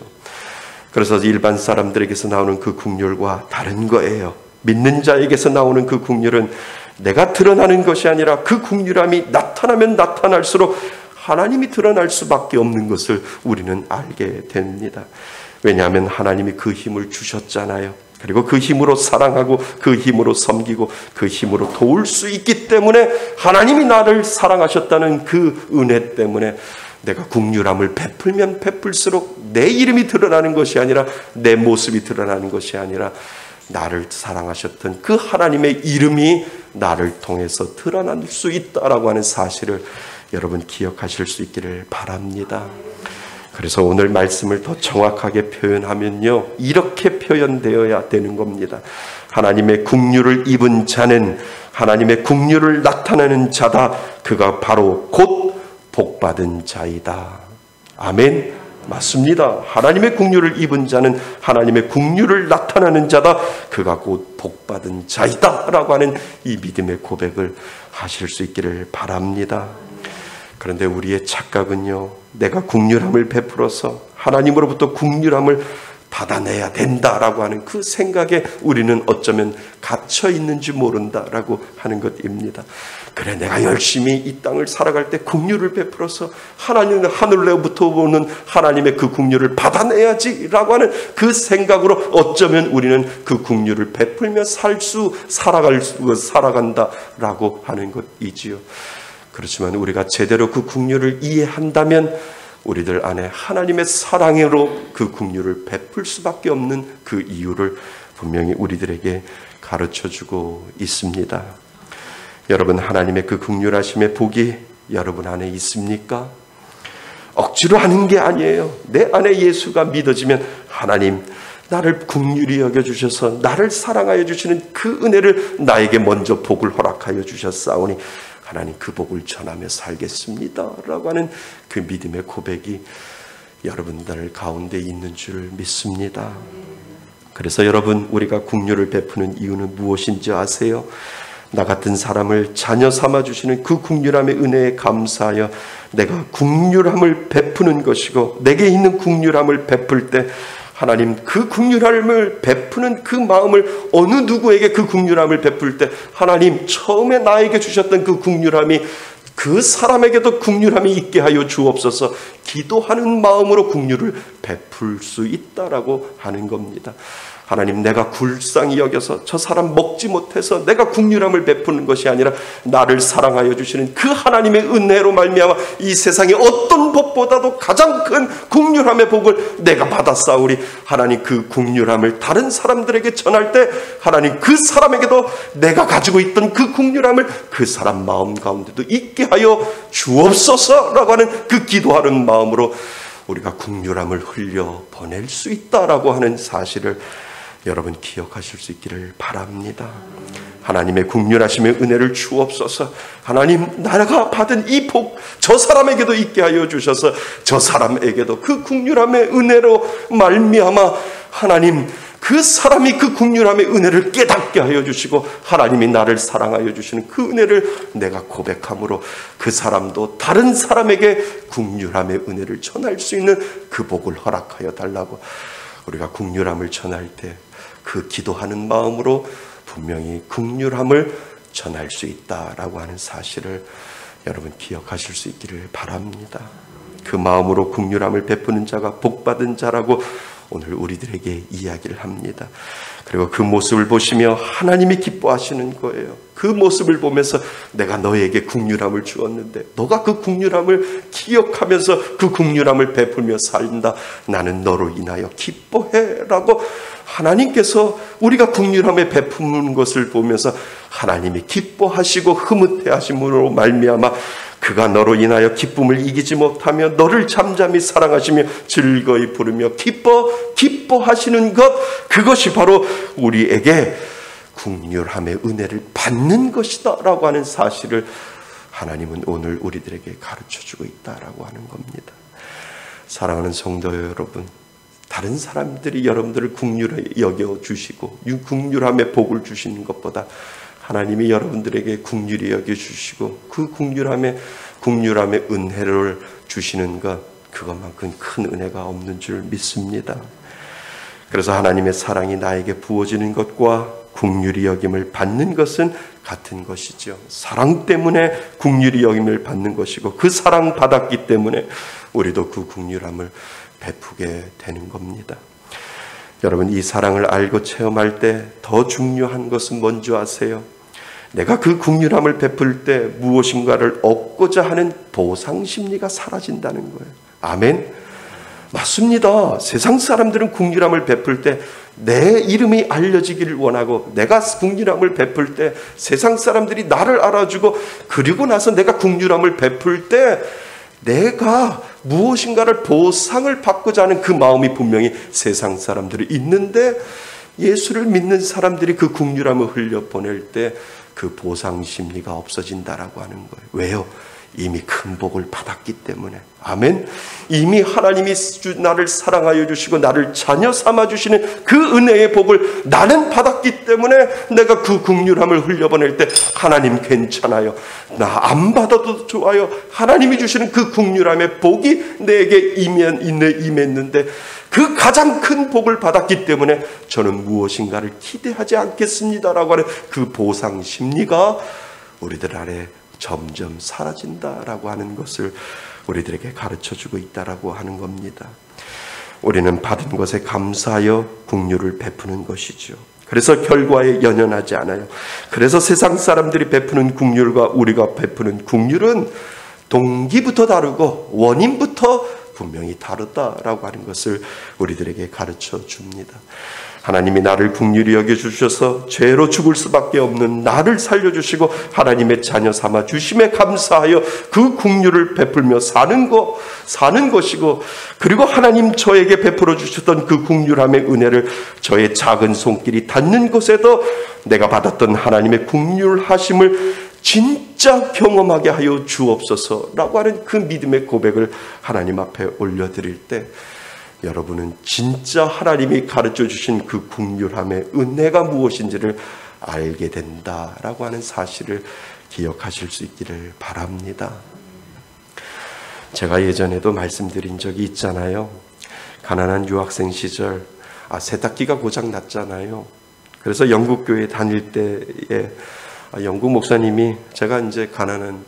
Speaker 1: 그래서 일반 사람들에게서 나오는 그 긍휼과 다른 거예요. 믿는 자에게서 나오는 그 긍휼은 내가 드러나는 것이 아니라 그 긍휼함이 나타나면 나타날수록 하나님이 드러날 수밖에 없는 것을 우리는 알게 됩니다. 왜냐하면 하나님이 그 힘을 주셨잖아요. 그리고 그 힘으로 사랑하고 그 힘으로 섬기고 그 힘으로 도울 수 있기 때문에, 하나님이 나를 사랑하셨다는 그 은혜 때문에 내가 긍휼함을 베풀면 베풀수록 내 이름이 드러나는 것이 아니라, 내 모습이 드러나는 것이 아니라 나를 사랑하셨던 그 하나님의 이름이 나를 통해서 드러날 수 있다라고 하는 사실을 여러분 기억하실 수 있기를 바랍니다. 그래서 오늘 말씀을 더 정확하게 표현하면요, 이렇게 표현되어야 되는 겁니다. 하나님의 긍휼을 입은 자는 하나님의 긍휼을 나타내는 자다. 그가 바로 곧 복받은 자이다. 아멘. 맞습니다. 하나님의 긍휼을 입은 자는 하나님의 긍휼을 나타내는 자다. 그가 곧 복받은 자이다 라고 하는 이 믿음의 고백을 하실 수 있기를 바랍니다. 그런데 우리의 착각은요, 내가 긍휼함을 베풀어서 하나님으로부터 긍휼함을 받아내야 된다라고 하는 그 생각에 우리는 어쩌면 갇혀 있는지 모른다라고 하는 것입니다. 그래, 내가 열심히 이 땅을 살아갈 때 긍휼을 베풀어서 하나님, 하늘로부터 오는 하나님의 그 긍휼을 받아내야지라고 하는 그 생각으로 어쩌면 우리는 그 긍휼을 베풀며 살아간다라고 하는 것이지요. 그렇지만 우리가 제대로 그 긍휼을 이해한다면 우리들 안에 하나님의 사랑으로 그 긍휼을 베풀 수밖에 없는 그 이유를 분명히 우리들에게 가르쳐주고 있습니다. 여러분, 하나님의 그 긍휼하심의 복이 여러분 안에 있습니까? 억지로 하는 게 아니에요. 내 안에 예수가 믿어지면 하나님, 나를 긍휼히 여겨주셔서 나를 사랑하여 주시는 그 은혜를 나에게 먼저 복을 허락하여 주셨사오니 하나님, 그 복을 전하며 살겠습니다 라고 하는 그 믿음의 고백이 여러분들 가운데 있는 줄 믿습니다. 그래서 여러분, 우리가 긍휼을 베푸는 이유는 무엇인지 아세요? 나 같은 사람을 자녀 삼아주시는 그 긍휼함의 은혜에 감사하여 내가 긍휼함을 베푸는 것이고, 내게 있는 긍휼함을 베풀 때 하나님, 그 긍휼함을 베푸는 그 마음을 어느 누구에게 그 긍휼함을 베풀 때 하나님, 처음에 나에게 주셨던 그 긍휼함이 그 사람에게도 긍휼함이 있게 하여 주옵소서. 기도하는 마음으로 긍휼을 베풀 수 있다라고 하는 겁니다. 하나님, 내가 굴상히 여겨서 저 사람 먹지 못해서 내가 긍휼함을 베푸는 것이 아니라 나를 사랑하여 주시는 그 하나님의 은혜로 말미암아 이 세상의 어떤 법보다도 가장 큰 긍휼함의 복을 내가 받았사오니 하나님, 그 긍휼함을 다른 사람들에게 전할 때 하나님, 그 사람에게도 내가 가지고 있던 그 긍휼함을 그 사람 마음 가운데도 있게 하여 주옵소서라고 하는 그 기도하는 마음으로 우리가 긍휼함을 흘려 보낼 수 있다라고 하는 사실을 여러분 기억하실 수 있기를 바랍니다. 하나님의 국률하심의 은혜를 주옵소서. 하나님, 나가 받은 이 복 저 사람에게도 있게 하여 주셔서 저 사람에게도 그 국률함의 은혜로 말미암아 하나님, 그 사람이 그 국률함의 은혜를 깨닫게 하여 주시고 하나님이 나를 사랑하여 주시는 그 은혜를 내가 고백함으로 그 사람도 다른 사람에게 국률함의 은혜를 전할 수 있는 그 복을 허락하여 달라고, 우리가 국률함을 전할 때 그 기도하는 마음으로 분명히 국률함을 전할 수 있다라고 하는 사실을 여러분 기억하실 수 있기를 바랍니다. 그 마음으로 국률함을 베푸는 자가 복받은 자라고 오늘 우리들에게 이야기를 합니다. 그리고 그 모습을 보시며 하나님이 기뻐하시는 거예요. 그 모습을 보면서 내가 너에게 국률함을 주었는데 너가 그 국률함을 기억하면서 그 국률함을 베풀며 산다. 나는 너로 인하여 기뻐해 라고 하나님께서 우리가 국률함에 베푸는 것을 보면서 하나님이 기뻐하시고 흐뭇해 하심으로 말미암아 그가 너로 인하여 기쁨을 이기지 못하며 너를 잠잠히 사랑하시며 즐거이 부르며 기뻐하시는 것, 그것이 바로 우리에게 국률함의 은혜를 받는 것이다 라고 하는 사실을 하나님은 오늘 우리들에게 가르쳐주고 있다라고 하는 겁니다. 사랑하는 성도 여러분, 다른 사람들이 여러분들을 국률에 여겨주시고 국률함의 복을 주시는 것보다 하나님이 여러분들에게 국률이 여겨주시고 그 국률함의 은혜를 주시는 것, 그것만큼 큰 은혜가 없는 줄 믿습니다. 그래서 하나님의 사랑이 나에게 부어지는 것과 국률이 여김을 받는 것은 같은 것이죠. 사랑 때문에 국률이 여김을 받는 것이고 그 사랑 받았기 때문에 우리도 그 국률함을 베푸게 되는 겁니다. 여러분, 이 사랑을 알고 체험할 때 더 중요한 것은 뭔지 아세요? 내가 그 국률함을 베풀 때 무엇인가를 얻고자 하는 보상 심리가 사라진다는 거예요. 아멘? 맞습니다. 세상 사람들은 국률함을 베풀 때 내 이름이 알려지기를 원하고, 내가 국률함을 베풀 때 세상 사람들이 나를 알아주고, 그리고 나서 내가 국률함을 베풀 때 내가 무엇인가를 보상을 받고자 하는 그 마음이 분명히 세상 사람들이 있는데, 예수를 믿는 사람들이 그 국률함을 흘려보낼 때 그 보상 심리가 없어진다라고 하는 거예요. 왜요? 이미 큰 복을 받았기 때문에. 아멘. 이미 하나님이 나를 사랑하여 주시고 나를 자녀 삼아 주시는 그 은혜의 복을 나는 받았기 때문에 내가 그 국률함을 흘려보낼 때 하나님 괜찮아요, 나 안 받아도 좋아요, 하나님이 주시는 그 국률함의 복이 내게 임했는데 그 가장 큰 복을 받았기 때문에 저는 무엇인가를 기대하지 않겠습니다라고 하는 그 보상 심리가 우리들 안에 점점 사라진다라고 하는 것을 우리들에게 가르쳐주고 있다라고 하는 겁니다. 우리는 받은 것에 감사하여 국률을 베푸는 것이죠. 그래서 결과에 연연하지 않아요. 그래서 세상 사람들이 베푸는 국률과 우리가 베푸는 국률은 동기부터 다르고 원인부터 분명히 다르다라고 하는 것을 우리들에게 가르쳐 줍니다. 하나님이 나를 국률이 여겨주셔서 죄로 죽을 수밖에 없는 나를 살려주시고 하나님의 자녀 삼아 주심에 감사하여 그 국률을 베풀며 사는 것이고, 그리고 하나님 저에게 베풀어 주셨던 그 국률함의 은혜를 저의 작은 손길이 닿는 곳에도 내가 받았던 하나님의 국률하심을 진짜 경험하게 하여 주옵소서라고 하는 그 믿음의 고백을 하나님 앞에 올려드릴 때 여러분은 진짜 하나님이 가르쳐 주신 그 국률함의 은혜가 무엇인지를 알게 된다라고 하는 사실을 기억하실 수 있기를 바랍니다. 제가 예전에도 말씀드린 적이 있잖아요. 가난한 유학생 시절 세탁기가 고장 났잖아요. 그래서 영국 교회 다닐 때에 영국 목사님이, 제가 이제 가난한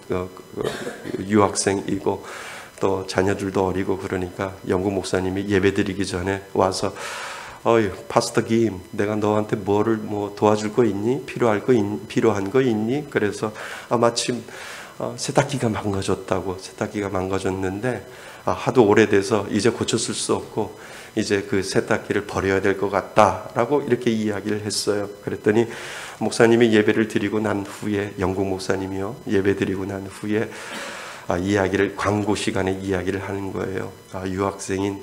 Speaker 1: 유학생이고 또 자녀들도 어리고 그러니까 영국 목사님이 예배드리기 전에 와서 파스터 김, 내가 너한테 뭐를 도와줄 거 있니? 필요한 거 있니? 그래서 마침 세탁기가 망가졌다고. 세탁기가 망가졌는데 하도 오래돼서 이제 고쳤을 수 없고 이제 그 세탁기를 버려야 될 것 같다라고 이렇게 이야기를 했어요. 그랬더니 목사님이 예배를 드리고 난 후에, 영국 목사님이요, 예배 드리고 난 후에 광고 시간에 이야기를 하는 거예요. 유학생인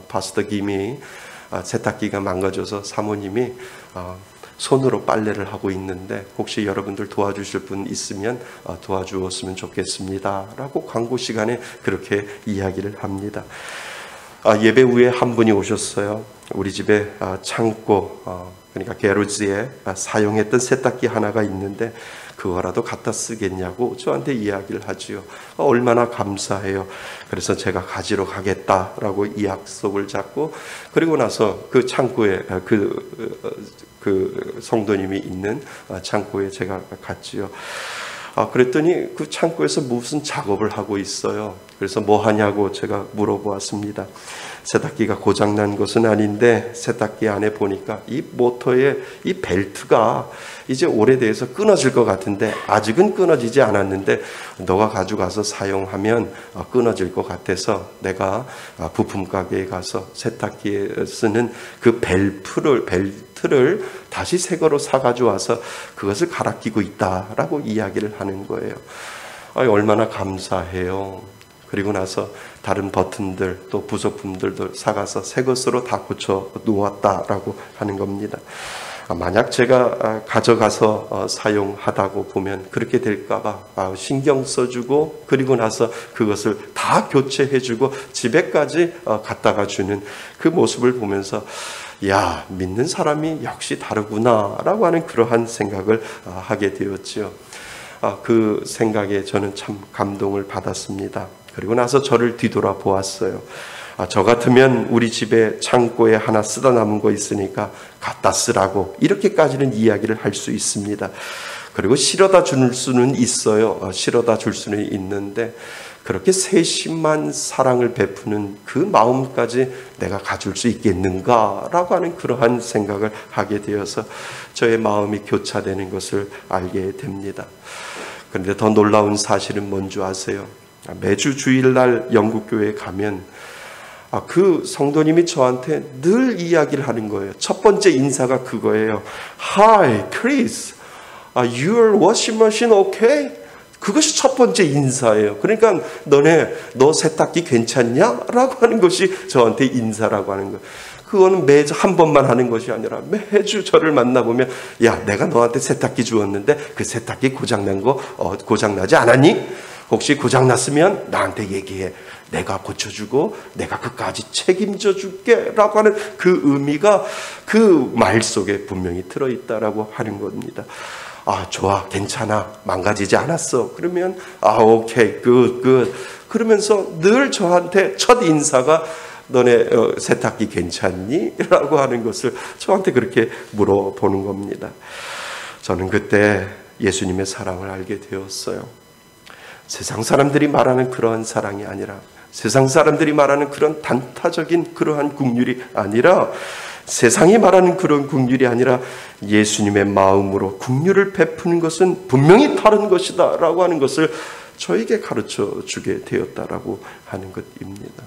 Speaker 1: 파스터 김이 세탁기가 망가져서 사모님이 손으로 빨래를 하고 있는데 혹시 여러분들 도와주실 분 있으면 도와주었으면 좋겠습니다 라고 광고 시간에 그렇게 이야기를 합니다. 예배 후에 한 분이 오셨어요. 우리 집에 창고, 그러니까 게러지에 사용했던 세탁기 하나가 있는데 그거라도 갖다 쓰겠냐고 저한테 이야기를 하지요. 얼마나 감사해요. 그래서 제가 가지러 가겠다라고 이 약속을 잡고, 그리고 나서 그 창고에 그 성도님이 있는 창고에 제가 갔지요. 그랬더니 그 창고에서 무슨 작업을 하고 있어요. 그래서 뭐 하냐고 제가 물어보았습니다. 세탁기가 고장난 것은 아닌데 세탁기 안에 보니까 이 모터의 이 벨트가 이제 오래돼서 끊어질 것 같은데 아직은 끊어지지 않았는데 너가 가져가서 사용하면 끊어질 것 같아서 내가 부품 가게에 가서 세탁기에 쓰는 그 벨트를 다시 새 거로 사가지고 와서 그것을 갈아 끼고 있다라고 이야기를 하는 거예요. 얼마나 감사해요. 그리고 나서 다른 버튼들 또 부속품들도 사가서 새 것으로 다 고쳐 놓았다라고 하는 겁니다. 만약 제가 가져가서 사용하다고 보면 그렇게 될까봐 신경 써주고, 그리고 나서 그것을 다 교체해주고 집에까지 갖다가 주는 그 모습을 보면서 야, 믿는 사람이 역시 다르구나 라고 하는 그러한 생각을 하게 되었지요. 그 생각에 저는 참 감동을 받았습니다. 그리고 나서 저를 뒤돌아 보았어요. 저 같으면 우리 집에 창고에 하나 쓰다 남은 거 있으니까 갖다 쓰라고 이렇게까지는 이야기를 할 수 있습니다. 그리고 실어다 줄 수는 있어요. 실어다 줄 수는 있는데 그렇게 세심한 사랑을 베푸는 그 마음까지 내가 가질 수 있겠는가라고 하는 그러한 생각을 하게 되어서 저의 마음이 교차되는 것을 알게 됩니다. 그런데 더 놀라운 사실은 뭔지 아세요? 매주 주일날 영국교회에 가면 그 성도님이 저한테 늘 이야기를 하는 거예요. 첫 번째 인사가 그거예요. Hi, Chris. Your washing machine okay? 그것이 첫 번째 인사예요. 그러니까 너 세탁기 괜찮냐? 라고 하는 것이 저한테 인사라고 하는 거예요. 그거는 매주 한 번만 하는 것이 아니라 매주 저를 만나보면 야, 내가 너한테 세탁기 주었는데 그 세탁기 고장난 거 고장나지 않았니? 혹시 고장났으면 나한테 얘기해. 내가 고쳐주고 내가 그까지 책임져 줄게 라고 하는 그 의미가 그 말 속에 분명히 들어있다라고 하는 겁니다. 좋아, 괜찮아, 망가지지 않았어. 그러면 오케이, 굿 그러면서 늘 저한테 첫 인사가 너네 세탁기 괜찮니? 라고 하는 것을 저한테 그렇게 물어보는 겁니다. 저는 그때 예수님의 사랑을 알게 되었어요. 세상 사람들이 말하는 그러한 사랑이 아니라, 세상 사람들이 말하는 그런 단타적인 그러한 긍휼이 아니라, 세상이 말하는 그런 긍휼이 아니라 예수님의 마음으로 긍휼을 베푸는 것은 분명히 다른 것이다 라고 하는 것을 저에게 가르쳐 주게 되었다라고 하는 것입니다.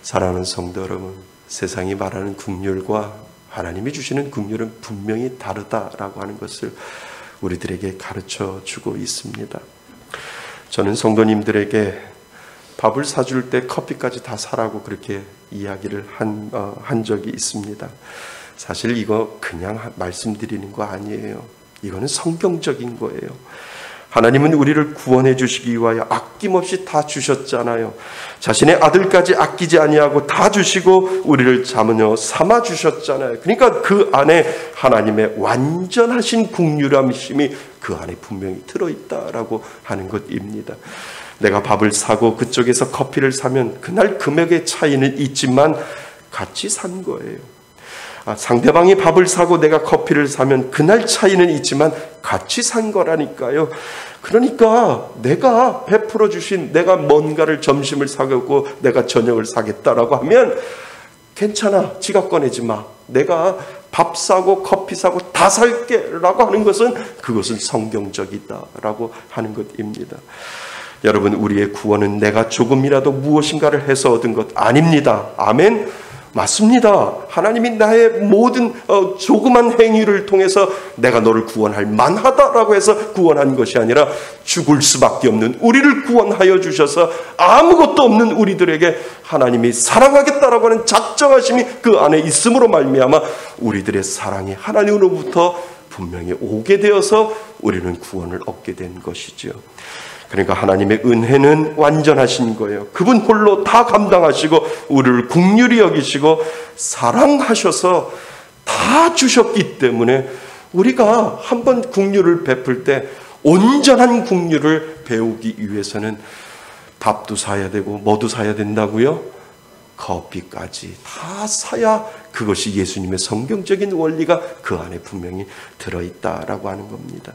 Speaker 1: 사랑하는 성도 여러분, 세상이 말하는 긍휼과 하나님이 주시는 긍휼은 분명히 다르다라고 하는 것을 우리들에게 가르쳐 주고 있습니다. 저는 성도님들에게 밥을 사줄 때 커피까지 다 사라고 그렇게 이야기를 한 적이 있습니다. 사실 이거 그냥 말씀드리는 거 아니에요. 이거는 성경적인 거예요. 하나님은 우리를 구원해 주시기 위하여 아낌없이 다 주셨잖아요. 자신의 아들까지 아끼지 아니하고 다 주시고 우리를 자녀 삼아 주셨잖아요. 그러니까 그 안에 하나님의 완전하신 긍휼함심이 그 안에 분명히 들어있다라고 하는 것입니다. 내가 밥을 사고 그쪽에서 커피를 사면 그날 금액의 차이는 있지만 같이 산 거예요. 상대방이 밥을 사고 내가 커피를 사면 그날 차이는 있지만 같이 산 거라니까요. 그러니까 내가 베풀어 주신, 내가 뭔가를 점심을 사겠고 내가 저녁을 사겠다라고 하면 괜찮아, 지갑 꺼내지 마, 내가 밥 사고 커피 사고 다 살게 라고 하는 것은 그것은 성경적이다라고 하는 것입니다. 여러분, 우리의 구원은 내가 조금이라도 무엇인가를 해서 얻은 것 아닙니다. 아멘. 맞습니다. 하나님이 나의 모든 조그만 행위를 통해서 내가 너를 구원할 만하다라고 해서 구원한 것이 아니라 죽을 수밖에 없는 우리를 구원하여 주셔서 아무것도 없는 우리들에게 하나님이 사랑하겠다라고 하는 작정하심이 그 안에 있음으로 말미암아 우리들의 사랑이 하나님으로부터 분명히 오게 되어서 우리는 구원을 얻게 된 것이죠. 그러니까 하나님의 은혜는 완전하신 거예요. 그분 홀로 다 감당하시고 우리를 긍휼히 여기시고 사랑하셔서 다 주셨기 때문에 우리가 한번 긍휼을 베풀 때 온전한 긍휼을 배우기 위해서는 밥도 사야 되고 뭐도 사야 된다고요? 커피까지 다 사야 그것이 예수님의 성경적인 원리가 그 안에 분명히 들어있다라고 하는 겁니다.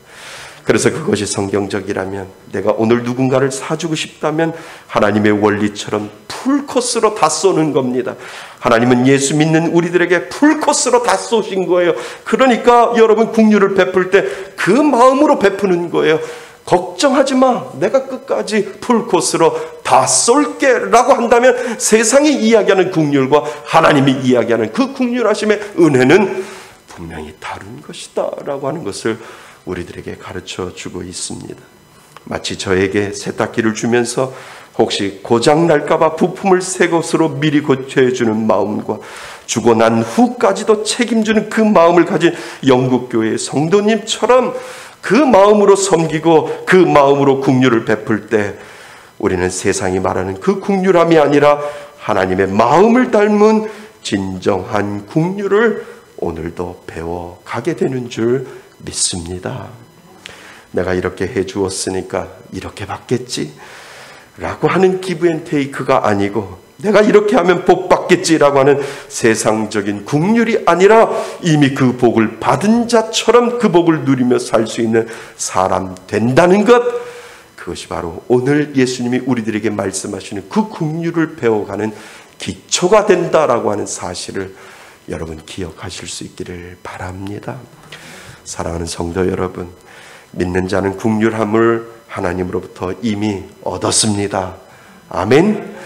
Speaker 1: 그래서 그것이 성경적이라면 내가 오늘 누군가를 사주고 싶다면 하나님의 원리처럼 풀코스로 다 쏘는 겁니다. 하나님은 예수 믿는 우리들에게 풀코스로 다 쏘신 거예요. 그러니까 여러분 긍휼을 베풀 때 그 마음으로 베푸는 거예요. 걱정하지 마. 내가 끝까지 풀코스로 다 쏠게 라고 한다면 세상이 이야기하는 긍휼과 하나님이 이야기하는 그 긍휼하심의 은혜는 분명히 다른 것이다 라고 하는 것을 우리들에게 가르쳐 주고 있습니다. 마치 저에게 세탁기를 주면서 혹시 고장 날까봐 부품을 새 것으로 미리 고쳐주는 마음과 주고 난 후까지도 책임지는 그 마음을 가진 영국교회의 성도님처럼 그 마음으로 섬기고 그 마음으로 긍휼을 베풀 때 우리는 세상이 말하는 그 긍휼함이 아니라 하나님의 마음을 닮은 진정한 긍휼을 오늘도 배워가게 되는 줄 믿습니다. 내가 이렇게 해주었으니까 이렇게 받겠지 라고 하는 기브앤테이크가 아니고 내가 이렇게 하면 복 받겠지라고 하는 세상적인 긍휼이 아니라 이미 그 복을 받은 자처럼 그 복을 누리며 살 수 있는 사람 된다는 것, 그것이 바로 오늘 예수님이 우리들에게 말씀하시는 그 긍휼을 배워가는 기초가 된다라고 하는 사실을 여러분 기억하실 수 있기를 바랍니다. 사랑하는 성도 여러분, 믿는 자는 긍휼함을 하나님으로부터 이미 얻었습니다. 아멘.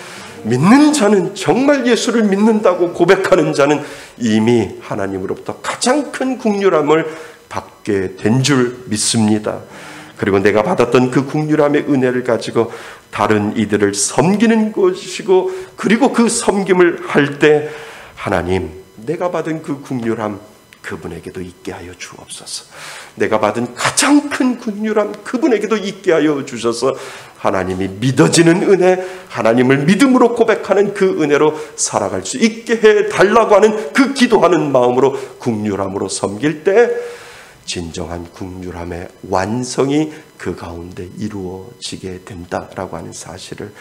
Speaker 1: 믿는 자는, 정말 예수를 믿는다고 고백하는 자는 이미 하나님으로부터 가장 큰 긍휼함을 받게 된 줄 믿습니다. 그리고 내가 받았던 그 긍휼함의 은혜를 가지고 다른 이들을 섬기는 것이고, 그리고 그 섬김을 할 때 하나님, 내가 받은 그 긍휼함 그분에게도 있게 하여 주옵소서. 내가 받은 가장 큰 긍휼함 그분에게도 있게 하여 주셔서 하나님이 믿어지는 은혜, 하나님을 믿음으로 고백하는 그 은혜로 살아갈 수 있게 해달라고 하는 그 기도하는 마음으로 긍휼함으로 섬길 때 진정한 긍휼함의 완성이 그 가운데 이루어지게 된다라고 하는 사실을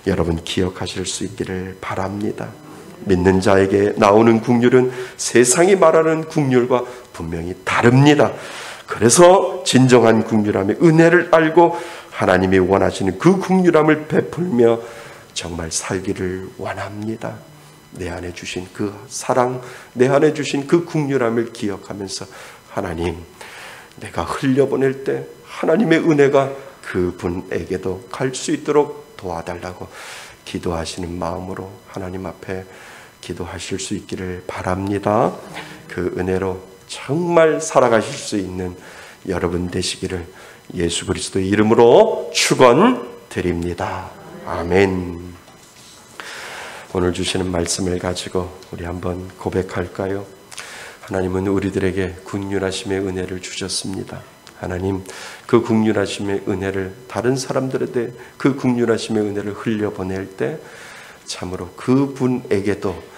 Speaker 1: 여러분 기억하실 수 있기를 바랍니다. 믿는 자에게 나오는 긍휼은 세상이 말하는 긍휼과 분명히 다릅니다. 그래서 진정한 긍휼함의 은혜를 알고 하나님이 원하시는 그 긍휼함을 베풀며 정말 살기를 원합니다. 내 안에 주신 그 사랑, 내 안에 주신 그 긍휼함을 기억하면서 하나님, 내가 흘려보낼 때 하나님의 은혜가 그분에게도 갈 수 있도록 도와달라고 기도하시는 마음으로 하나님 앞에 기도하실 수 있기를 바랍니다. 그 은혜로 정말 살아가실 수 있는 여러분 되시기를 예수 그리스도의 이름으로 축원드립니다. 아멘. 오늘 주시는 말씀을 가지고 우리 한번 고백할까요? 하나님은 우리들에게 긍휼하심의 은혜를 주셨습니다. 하나님, 그 긍휼하심의 은혜를 다른 사람들에게 그 긍휼하심의 은혜를 흘려보낼 때 참으로 그분에게도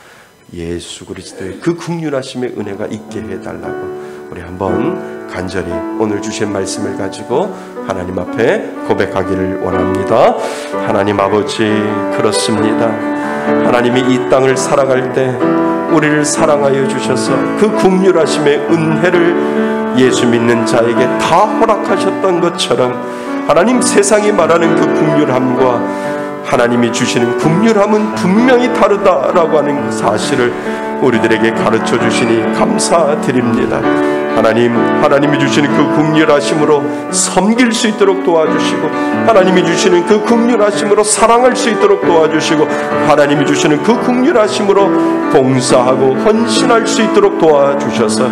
Speaker 1: 예수 그리스도의 그 긍휼하심의 은혜가 있게 해달라고 우리 한번 간절히 오늘 주신 말씀을 가지고 하나님 앞에 고백하기를 원합니다. 하나님 아버지, 그렇습니다. 하나님이 이 땅을 살아갈 때 우리를 사랑하여 주셔서 그 긍휼하심의 은혜를 예수 믿는 자에게 다 허락하셨던 것처럼 하나님, 세상이 말하는 그 긍휼함과 하나님이 주시는 긍휼함은 분명히 다르다라고 하는 그 사실을 우리들에게 가르쳐 주시니 감사드립니다. 하나님이 주시는 그 긍휼하심으로 섬길 수 있도록 도와주시고, 하나님이 주시는 그 긍휼하심으로 사랑할 수 있도록 도와주시고, 하나님이 주시는 그 긍휼하심으로 봉사하고 헌신할 수 있도록 도와주셔서,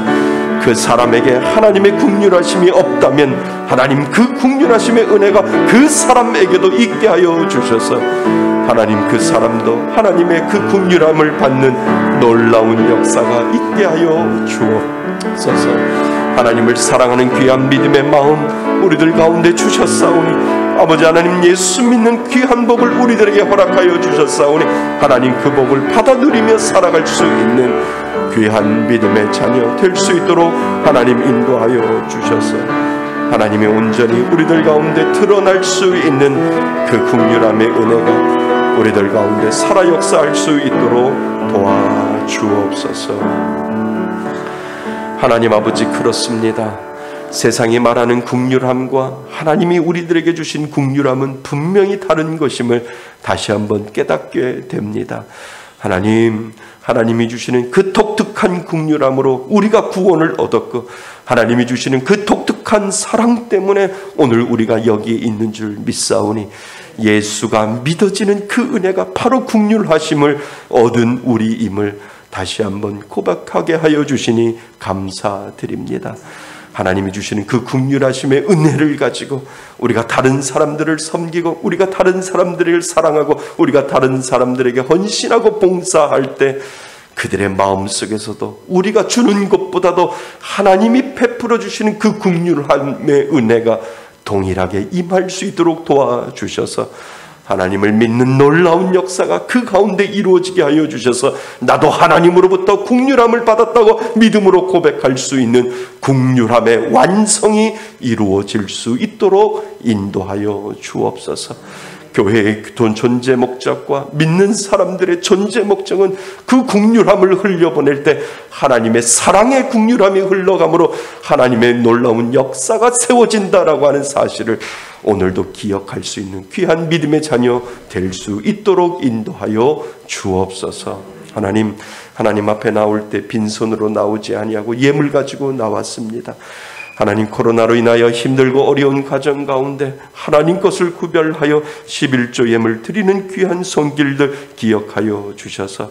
Speaker 1: 그 사람에게 하나님의 긍휼하심이 없다면 하나님 그 긍휼하심의 은혜가 그 사람에게도 있게 하여 주셔서, 하나님 그 사람도 하나님의 그 긍휼함을 받는 놀라운 역사가 있게 하여 주옵소서. 하나님을 사랑하는 귀한 믿음의 마음 우리들 가운데 주셨사오니, 아버지 하나님, 예수 믿는 귀한 복을 우리들에게 허락하여 주셨사오니, 하나님 그 복을 받아 누리며 살아갈 수 있는 귀한 믿음의 자녀 될 수 있도록 하나님 인도하여 주셔서, 하나님이 온전히 우리들 가운데 드러날 수 있는 그 긍휼함의 은혜가 우리들 가운데 살아 역사할 수 있도록 도와주옵소서. 하나님 아버지, 그렇습니다. 세상이 말하는 긍휼함과 하나님이 우리들에게 주신 긍휼함은 분명히 다른 것임을 다시 한번 깨닫게 됩니다. 하나님이 주시는 그 독특한 긍휼함으로 우리가 구원을 얻었고, 하나님이 주시는 그 독특한 사랑 때문에 오늘 우리가 여기에 있는 줄 믿사오니, 예수가 믿어지는 그 은혜가 바로 긍휼하심을 얻은 우리임을 다시 한번 고백하게 하여 주시니 감사드립니다. 하나님이 주시는 그 긍휼하심의 은혜를 가지고 우리가 다른 사람들을 섬기고, 우리가 다른 사람들을 사랑하고, 우리가 다른 사람들에게 헌신하고 봉사할 때 그들의 마음속에서도 우리가 주는 것보다도 하나님이 베풀어 주시는 그 긍휼함의 은혜가 동일하게 임할 수 있도록 도와주셔서, 하나님을 믿는 놀라운 역사가 그 가운데 이루어지게 하여 주셔서, 나도 하나님으로부터 긍휼함을 받았다고 믿음으로 고백할 수 있는 긍휼함의 완성이 이루어질 수 있도록 인도하여 주옵소서. 교회의 존재 목적과 믿는 사람들의 존재 목적은 그 긍휼함을 흘려보낼 때 하나님의 사랑의 긍휼함이 흘러가므로 하나님의 놀라운 역사가 세워진다라고 하는 사실을 오늘도 기억할 수 있는 귀한 믿음의 자녀 될 수 있도록 인도하여 주옵소서. 하나님 앞에 나올 때 빈손으로 나오지 아니하고 예물 가지고 나왔습니다. 하나님, 코로나로 인하여 힘들고 어려운 가정 가운데 하나님 것을 구별하여 11조 예물 드리는 귀한 손길들 기억하여 주셔서,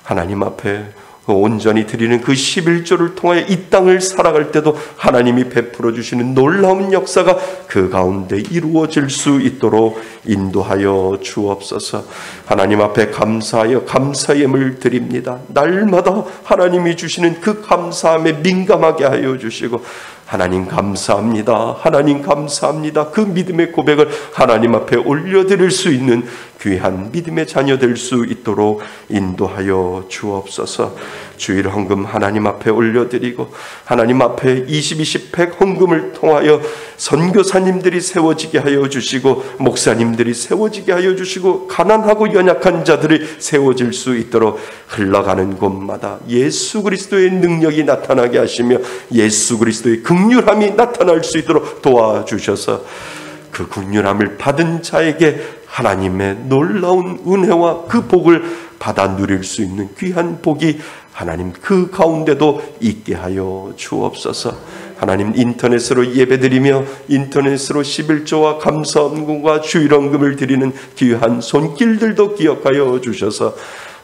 Speaker 1: 하나님 앞에 온전히 드리는 그 11조를 통하여 이 땅을 살아갈 때도 하나님이 베풀어 주시는 놀라운 역사가 그 가운데 이루어질 수 있도록 인도하여 주옵소서. 하나님 앞에 감사하여 감사예물 드립니다. 날마다 하나님이 주시는 그 감사함에 민감하게 하여 주시고, 하나님 감사합니다, 하나님 감사합니다, 그 믿음의 고백을 하나님 앞에 올려드릴 수 있는 귀한 믿음의 자녀 될 수 있도록 인도하여 주옵소서. 주일 헌금 하나님 앞에 올려드리고, 하나님 앞에 20, 100 헌금을 통하여 선교사님들이 세워지게 하여 주시고, 목사님들이 세워지게 하여 주시고, 가난하고 연약한 자들이 세워질 수 있도록 흘러가는 곳마다 예수 그리스도의 능력이 나타나게 하시며 예수 그리스도의 긍휼함이 나타날 수 있도록 도와주셔서, 그 긍휼함을 받은 자에게 하나님의 놀라운 은혜와 그 복을 받아 누릴 수 있는 귀한 복이 하나님 그 가운데도 있게 하여 주옵소서. 하나님, 인터넷으로 예배드리며 인터넷으로 11조와 감사헌금과 주일헌금을 드리는 귀한 손길들도 기억하여 주셔서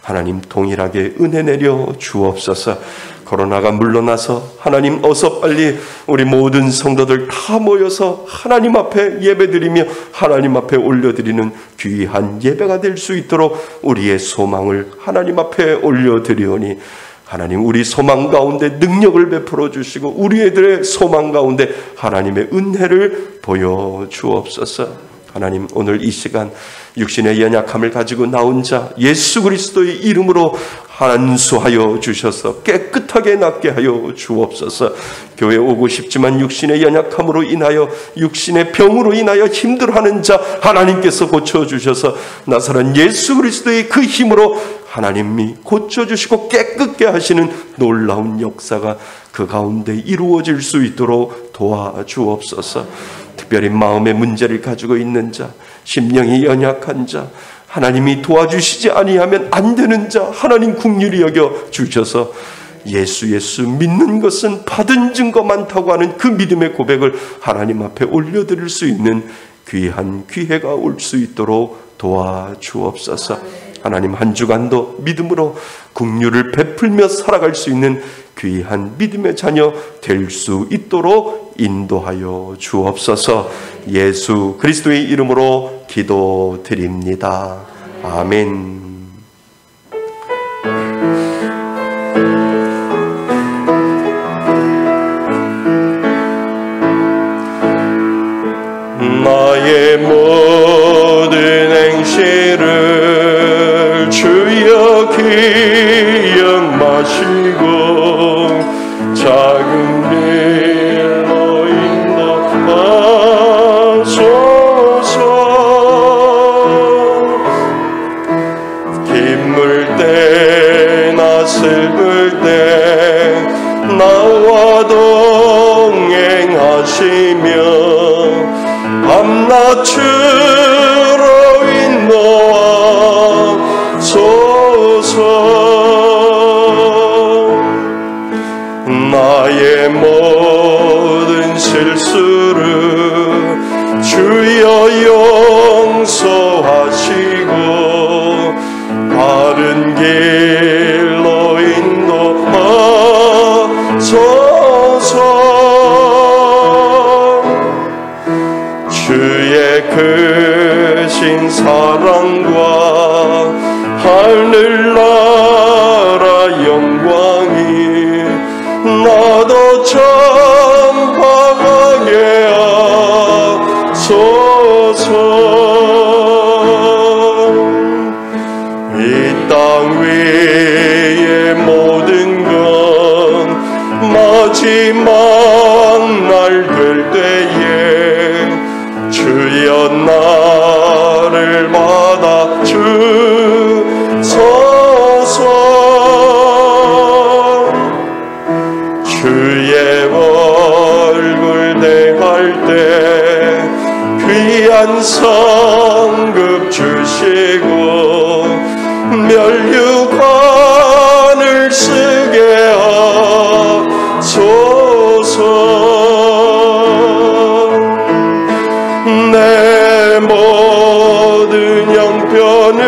Speaker 1: 하나님 동일하게 은혜 내려 주옵소서. 코로나가 물러나서 하나님 어서 빨리 우리 모든 성도들 다 모여서 하나님 앞에 예배드리며 하나님 앞에 올려드리는 귀한 예배가 될 수 있도록 우리의 소망을 하나님 앞에 올려드리오니, 하나님 우리 소망 가운데 능력을 베풀어 주시고 우리들의 소망 가운데 하나님의 은혜를 보여주옵소서. 하나님, 오늘 이 시간 육신의 연약함을 가지고 나온 자 예수 그리스도의 이름으로 안수하여 주셔서 깨끗하게 낫게 하여 주옵소서. 교회 오고 싶지만 육신의 연약함으로 인하여 육신의 병으로 인하여 힘들어하는 자 하나님께서 고쳐주셔서 나사렛 예수 그리스도의 그 힘으로 하나님이 고쳐주시고 깨끗게 하시는 놀라운 역사가 그 가운데 이루어질 수 있도록 도와주옵소서. 특별히 마음의 문제를 가지고 있는 자, 심령이 연약한 자, 하나님이 도와주시지 아니하면 안 되는 자 하나님 긍휼히 여겨 주셔서 예수 믿는 것은 받은 증거 많다고 하는 그 믿음의 고백을 하나님 앞에 올려드릴 수 있는 귀한 기회가 올 수 있도록 도와주옵소서. 하나님, 한 주간도 믿음으로 긍휼을 베풀며 살아갈 수 있는 귀한 믿음의 자녀 될 수 있도록 인도하여 주옵소서. 예수 그리스도의 이름으로 기도드립니다. 아멘.
Speaker 3: 나의 모든 행실을 주여 기억 마시고 작은 길로 인도하소서. 기쁠 때나 슬플 때 나와 동행하시며 밤낮으로 인도하소서. 나의 모든 실수를 주여 용서하시고 바른 길로 인도하소서. 주의 크신 사랑과 하늘나라 영광이 나도 전파하게 하소서. 이 땅 위의 모든 건 마지막 날 될 때에 주여 나를 받아 주소서. 주의 얼굴 대할 때 귀한 성급 주시고 멸류관을 쓰게 하소서. 내 모든 형편을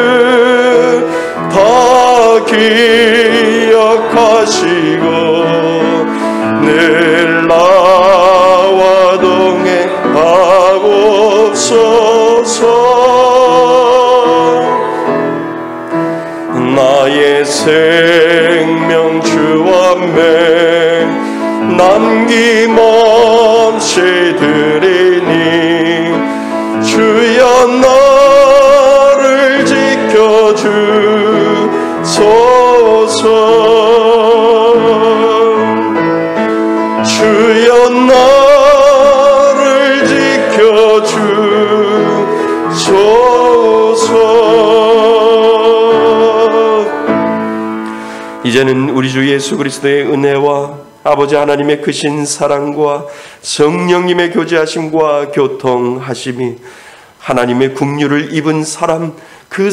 Speaker 3: 다 기억하시고 늘 나와 동행하옵소서. 나의 생명 주 앞에 남김없이 드리니 주여 나를 지켜주소서. 주여 나를 지켜주소서.
Speaker 1: 이제는 우리 주 예수 그리스도의 은혜와 아버지 하나님의 크신 사랑과 성령님의 교제하심과 교통하심이 하나님의 긍휼을 입은 사람 그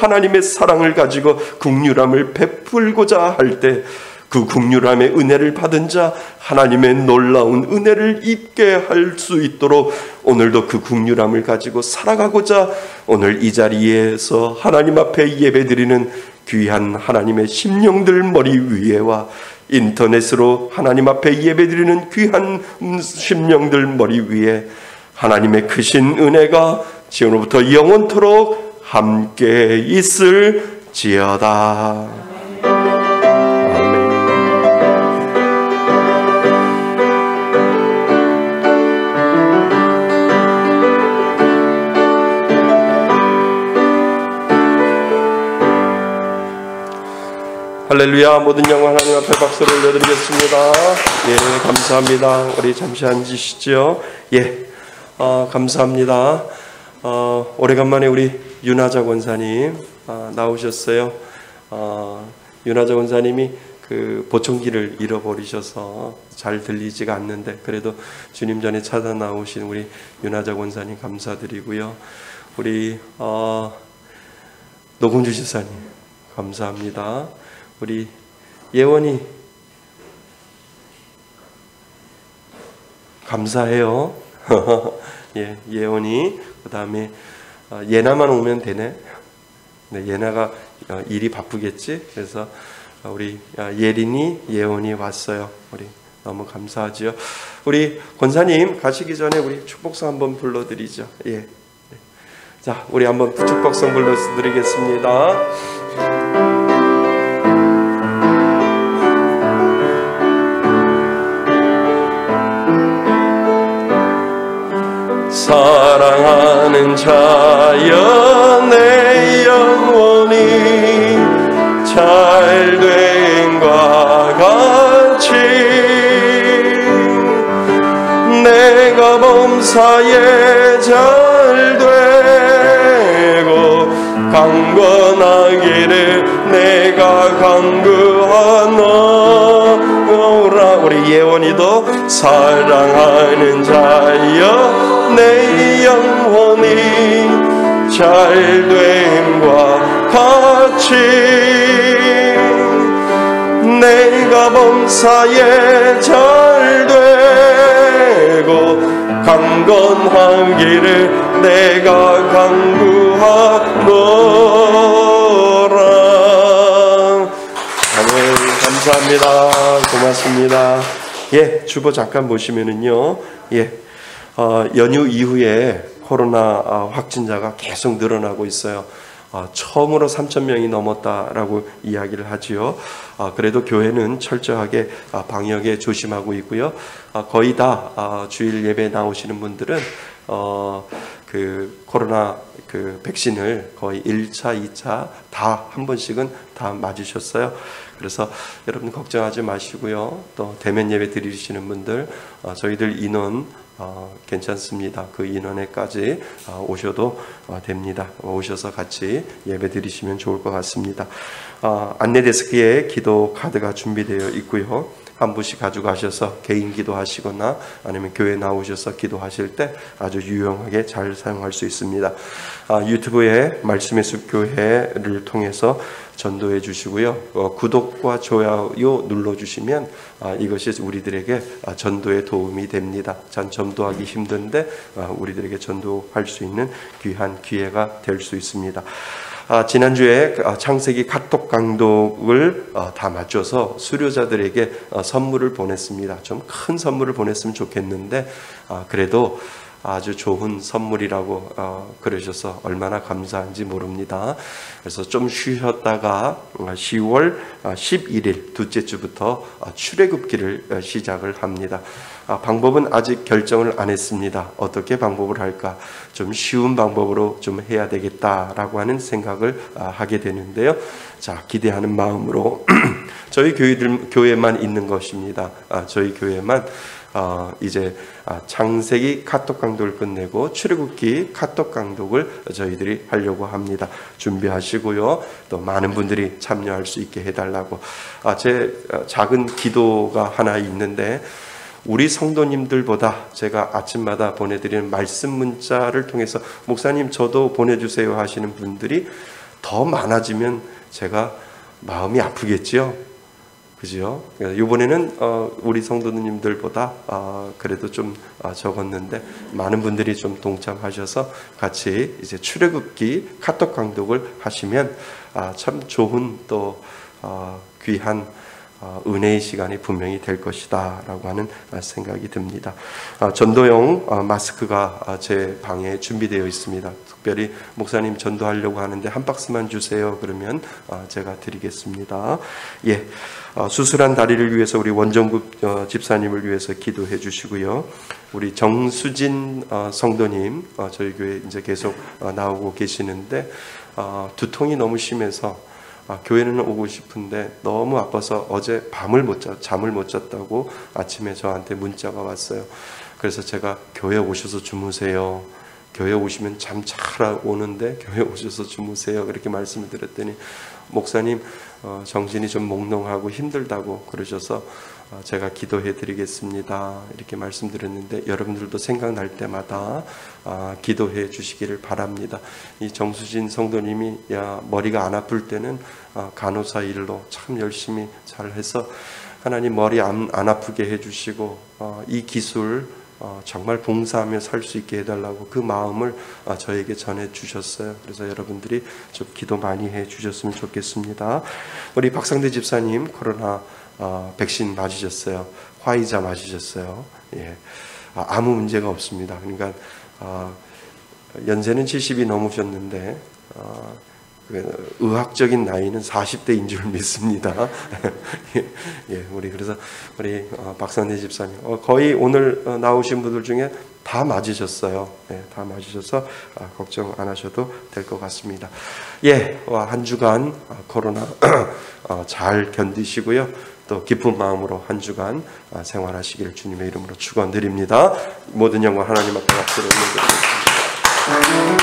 Speaker 1: 하나님의 사랑을 가지고 긍휼함을 베풀고자 할 때 그 긍휼함의 은혜를 받은 자 하나님의 놀라운 은혜를 입게 할 수 있도록 오늘도 그 긍휼함을 가지고 살아가고자 오늘 이 자리에서 하나님 앞에 예배드리는 귀한 하나님의 심령들 머리 위에와 인터넷으로 하나님 앞에 예배드리는 귀한 심령들 머리 위에 하나님의 크신 은혜가 지금부터 영원토록 함께 있을지어다. 할렐루야. 모든 영광 하나님 앞에 박수를 올려드리겠습니다. 예, 감사합니다. 우리 잠시 앉으시죠. 예, 감사합니다. 오래간만에 우리 윤하자 권사님 나오셨어요. 윤하자 권사님이 그 보청기를 잃어버리셔서 잘 들리지가 않는데 그래도 주님 전에 찾아 나오신 우리 윤하자 권사님 감사드리고요. 우리 노공주 집사님 감사합니다. 우리 예원이 감사해요. 예, 예원이 그 다음에 예나만 오면 되네. 네, 예나가 일이 바쁘겠지. 그래서 우리 예린이, 예원이 왔어요. 우리 너무 감사하지요. 우리 권사님 가시기 전에 우리 축복성 한번 불러드리죠. 예. 자, 우리 한번 축복성 불러드리겠습니다.
Speaker 3: 사랑하는 자여 내 영혼이 잘됨과 같이 내가 범사에 잘되고 강건하기를 내가 간구하노라. 우리 예원이도 사랑하는 자여 내 영혼이 잘됨과 같이 내가 범사에 잘되고 강건하기를 내가 간구하노라.
Speaker 1: 아멘. 감사합니다. 고맙습니다. 예, 주보 잠깐 보시면은요. 예. 연휴 이후에 코로나 확진자가 계속 늘어나고 있어요. 처음으로 3,000명이 넘었다라고 이야기를 하지요. 그래도 교회는 철저하게 방역에 조심하고 있고요. 거의 다 주일 예배 나오시는 분들은 그 코로나 그 백신을 거의 1차, 2차 다 한 번씩은 다 맞으셨어요. 그래서 여러분 걱정하지 마시고요. 또 대면 예배 드리시는 분들 저희들 인원 괜찮습니다. 그 인원에까지 오셔도 됩니다. 오셔서 같이 예배 드리시면 좋을 것 같습니다. 안내 데스크에 기도 카드가 준비되어 있고요. 한 분씩 가져가셔서 개인 기도하시거나 아니면 교회 나오셔서 기도하실 때 아주 유용하게 잘 사용할 수 있습니다. 유튜브에 말씀의 숲 교회를 통해서 전도해 주시고요. 구독과 좋아요 눌러주시면 이것이 우리들에게 전도에 도움이 됩니다. 참 전도하기 힘든데 우리들에게 전도할 수 있는 귀한 기회가 될 수 있습니다. 지난주에 창세기 카톡 강독을 다 맞춰서 수료자들에게 선물을 보냈습니다. 좀 큰 선물을 보냈으면 좋겠는데 그래도 아주 좋은 선물이라고 그러셔서 얼마나 감사한지 모릅니다. 그래서 좀 쉬셨다가 10월 11일 둘째 주부터 출애굽기를 시작을 합니다. 방법은 아직 결정을 안 했습니다. 어떻게 방법을 할까? 좀 쉬운 방법으로 좀 해야 되겠다라고 하는 생각을 하게 되는데요. 자, 기대하는 마음으로 저희 교회만 있는 것입니다. 저희 교회만 이제 창세기 카톡 강독을 끝내고 출애굽기 카톡 강독을 저희들이 하려고 합니다. 준비하시고요. 또 많은 분들이 참여할 수 있게 해달라고. 제 작은 기도가 하나 있는데 우리 성도님들보다 제가 아침마다 보내드리는 말씀 문자를 통해서 목사님 저도 보내주세요 하시는 분들이 더 많아지면 제가 마음이 아프겠지요. 그죠? 이번에는 우리 성도님들보다 그래도 좀 적었는데 많은 분들이 좀 동참하셔서 같이 이제 출애굽기 카톡 강독을 하시면 참 좋은 또 귀한 은혜의 시간이 분명히 될 것이다 라고 하는 생각이 듭니다. 전도용 마스크가 제 방에 준비되어 있습니다. 특별히 목사님 전도하려고 하는데 한 박스만 주세요 그러면 제가 드리겠습니다. 예, 수술한 다리를 위해서 우리 원정국 집사님을 위해서 기도해 주시고요. 우리 정수진 성도님 저희 교회 이제 계속 나오고 계시는데 두통이 너무 심해서 교회는 오고 싶은데 너무 아파서 어제 잠을 못 잤다고 아침에 저한테 문자가 왔어요. 그래서 제가 교회 오셔서 주무세요. 교회 오시면 잠 잘 오는데 교회 오셔서 주무세요. 그렇게 말씀을 드렸더니 목사님 정신이 좀 몽롱하고 힘들다고 그러셔서 제가 기도해 드리겠습니다. 이렇게 말씀드렸는데 여러분들도 생각날 때마다 기도해 주시기를 바랍니다. 이 정수진 성도님이 머리가 안 아플 때는 간호사 일로 참 열심히 잘해서 하나님 머리 안 아프게 해주시고 이 기술 정말 봉사하며 살 수 있게 해달라고 그 마음을 저에게 전해 주셨어요. 그래서 여러분들이 좀 기도 많이 해 주셨으면 좋겠습니다. 우리 박상대 집사님 코로나 백신 맞으셨어요. 화이자 맞으셨어요. 예. 아무 문제가 없습니다. 그러니까 연세는 70이 넘으셨는데 의학적인 나이는 40대인 줄 믿습니다. 예, 그래서 우리 박상대 집사님 거의 오늘 나오신 분들 중에 다 맞으셨어요. 예, 다 맞으셔서 걱정 안 하셔도 될 것 같습니다. 예, 한 주간 코로나 잘 견디시고요. 또 기쁜 마음으로 한 주간 생활하시기를 주님의 이름으로 축원드립니다. 모든 영광 하나님 앞에 박수로 올려드리겠습니다.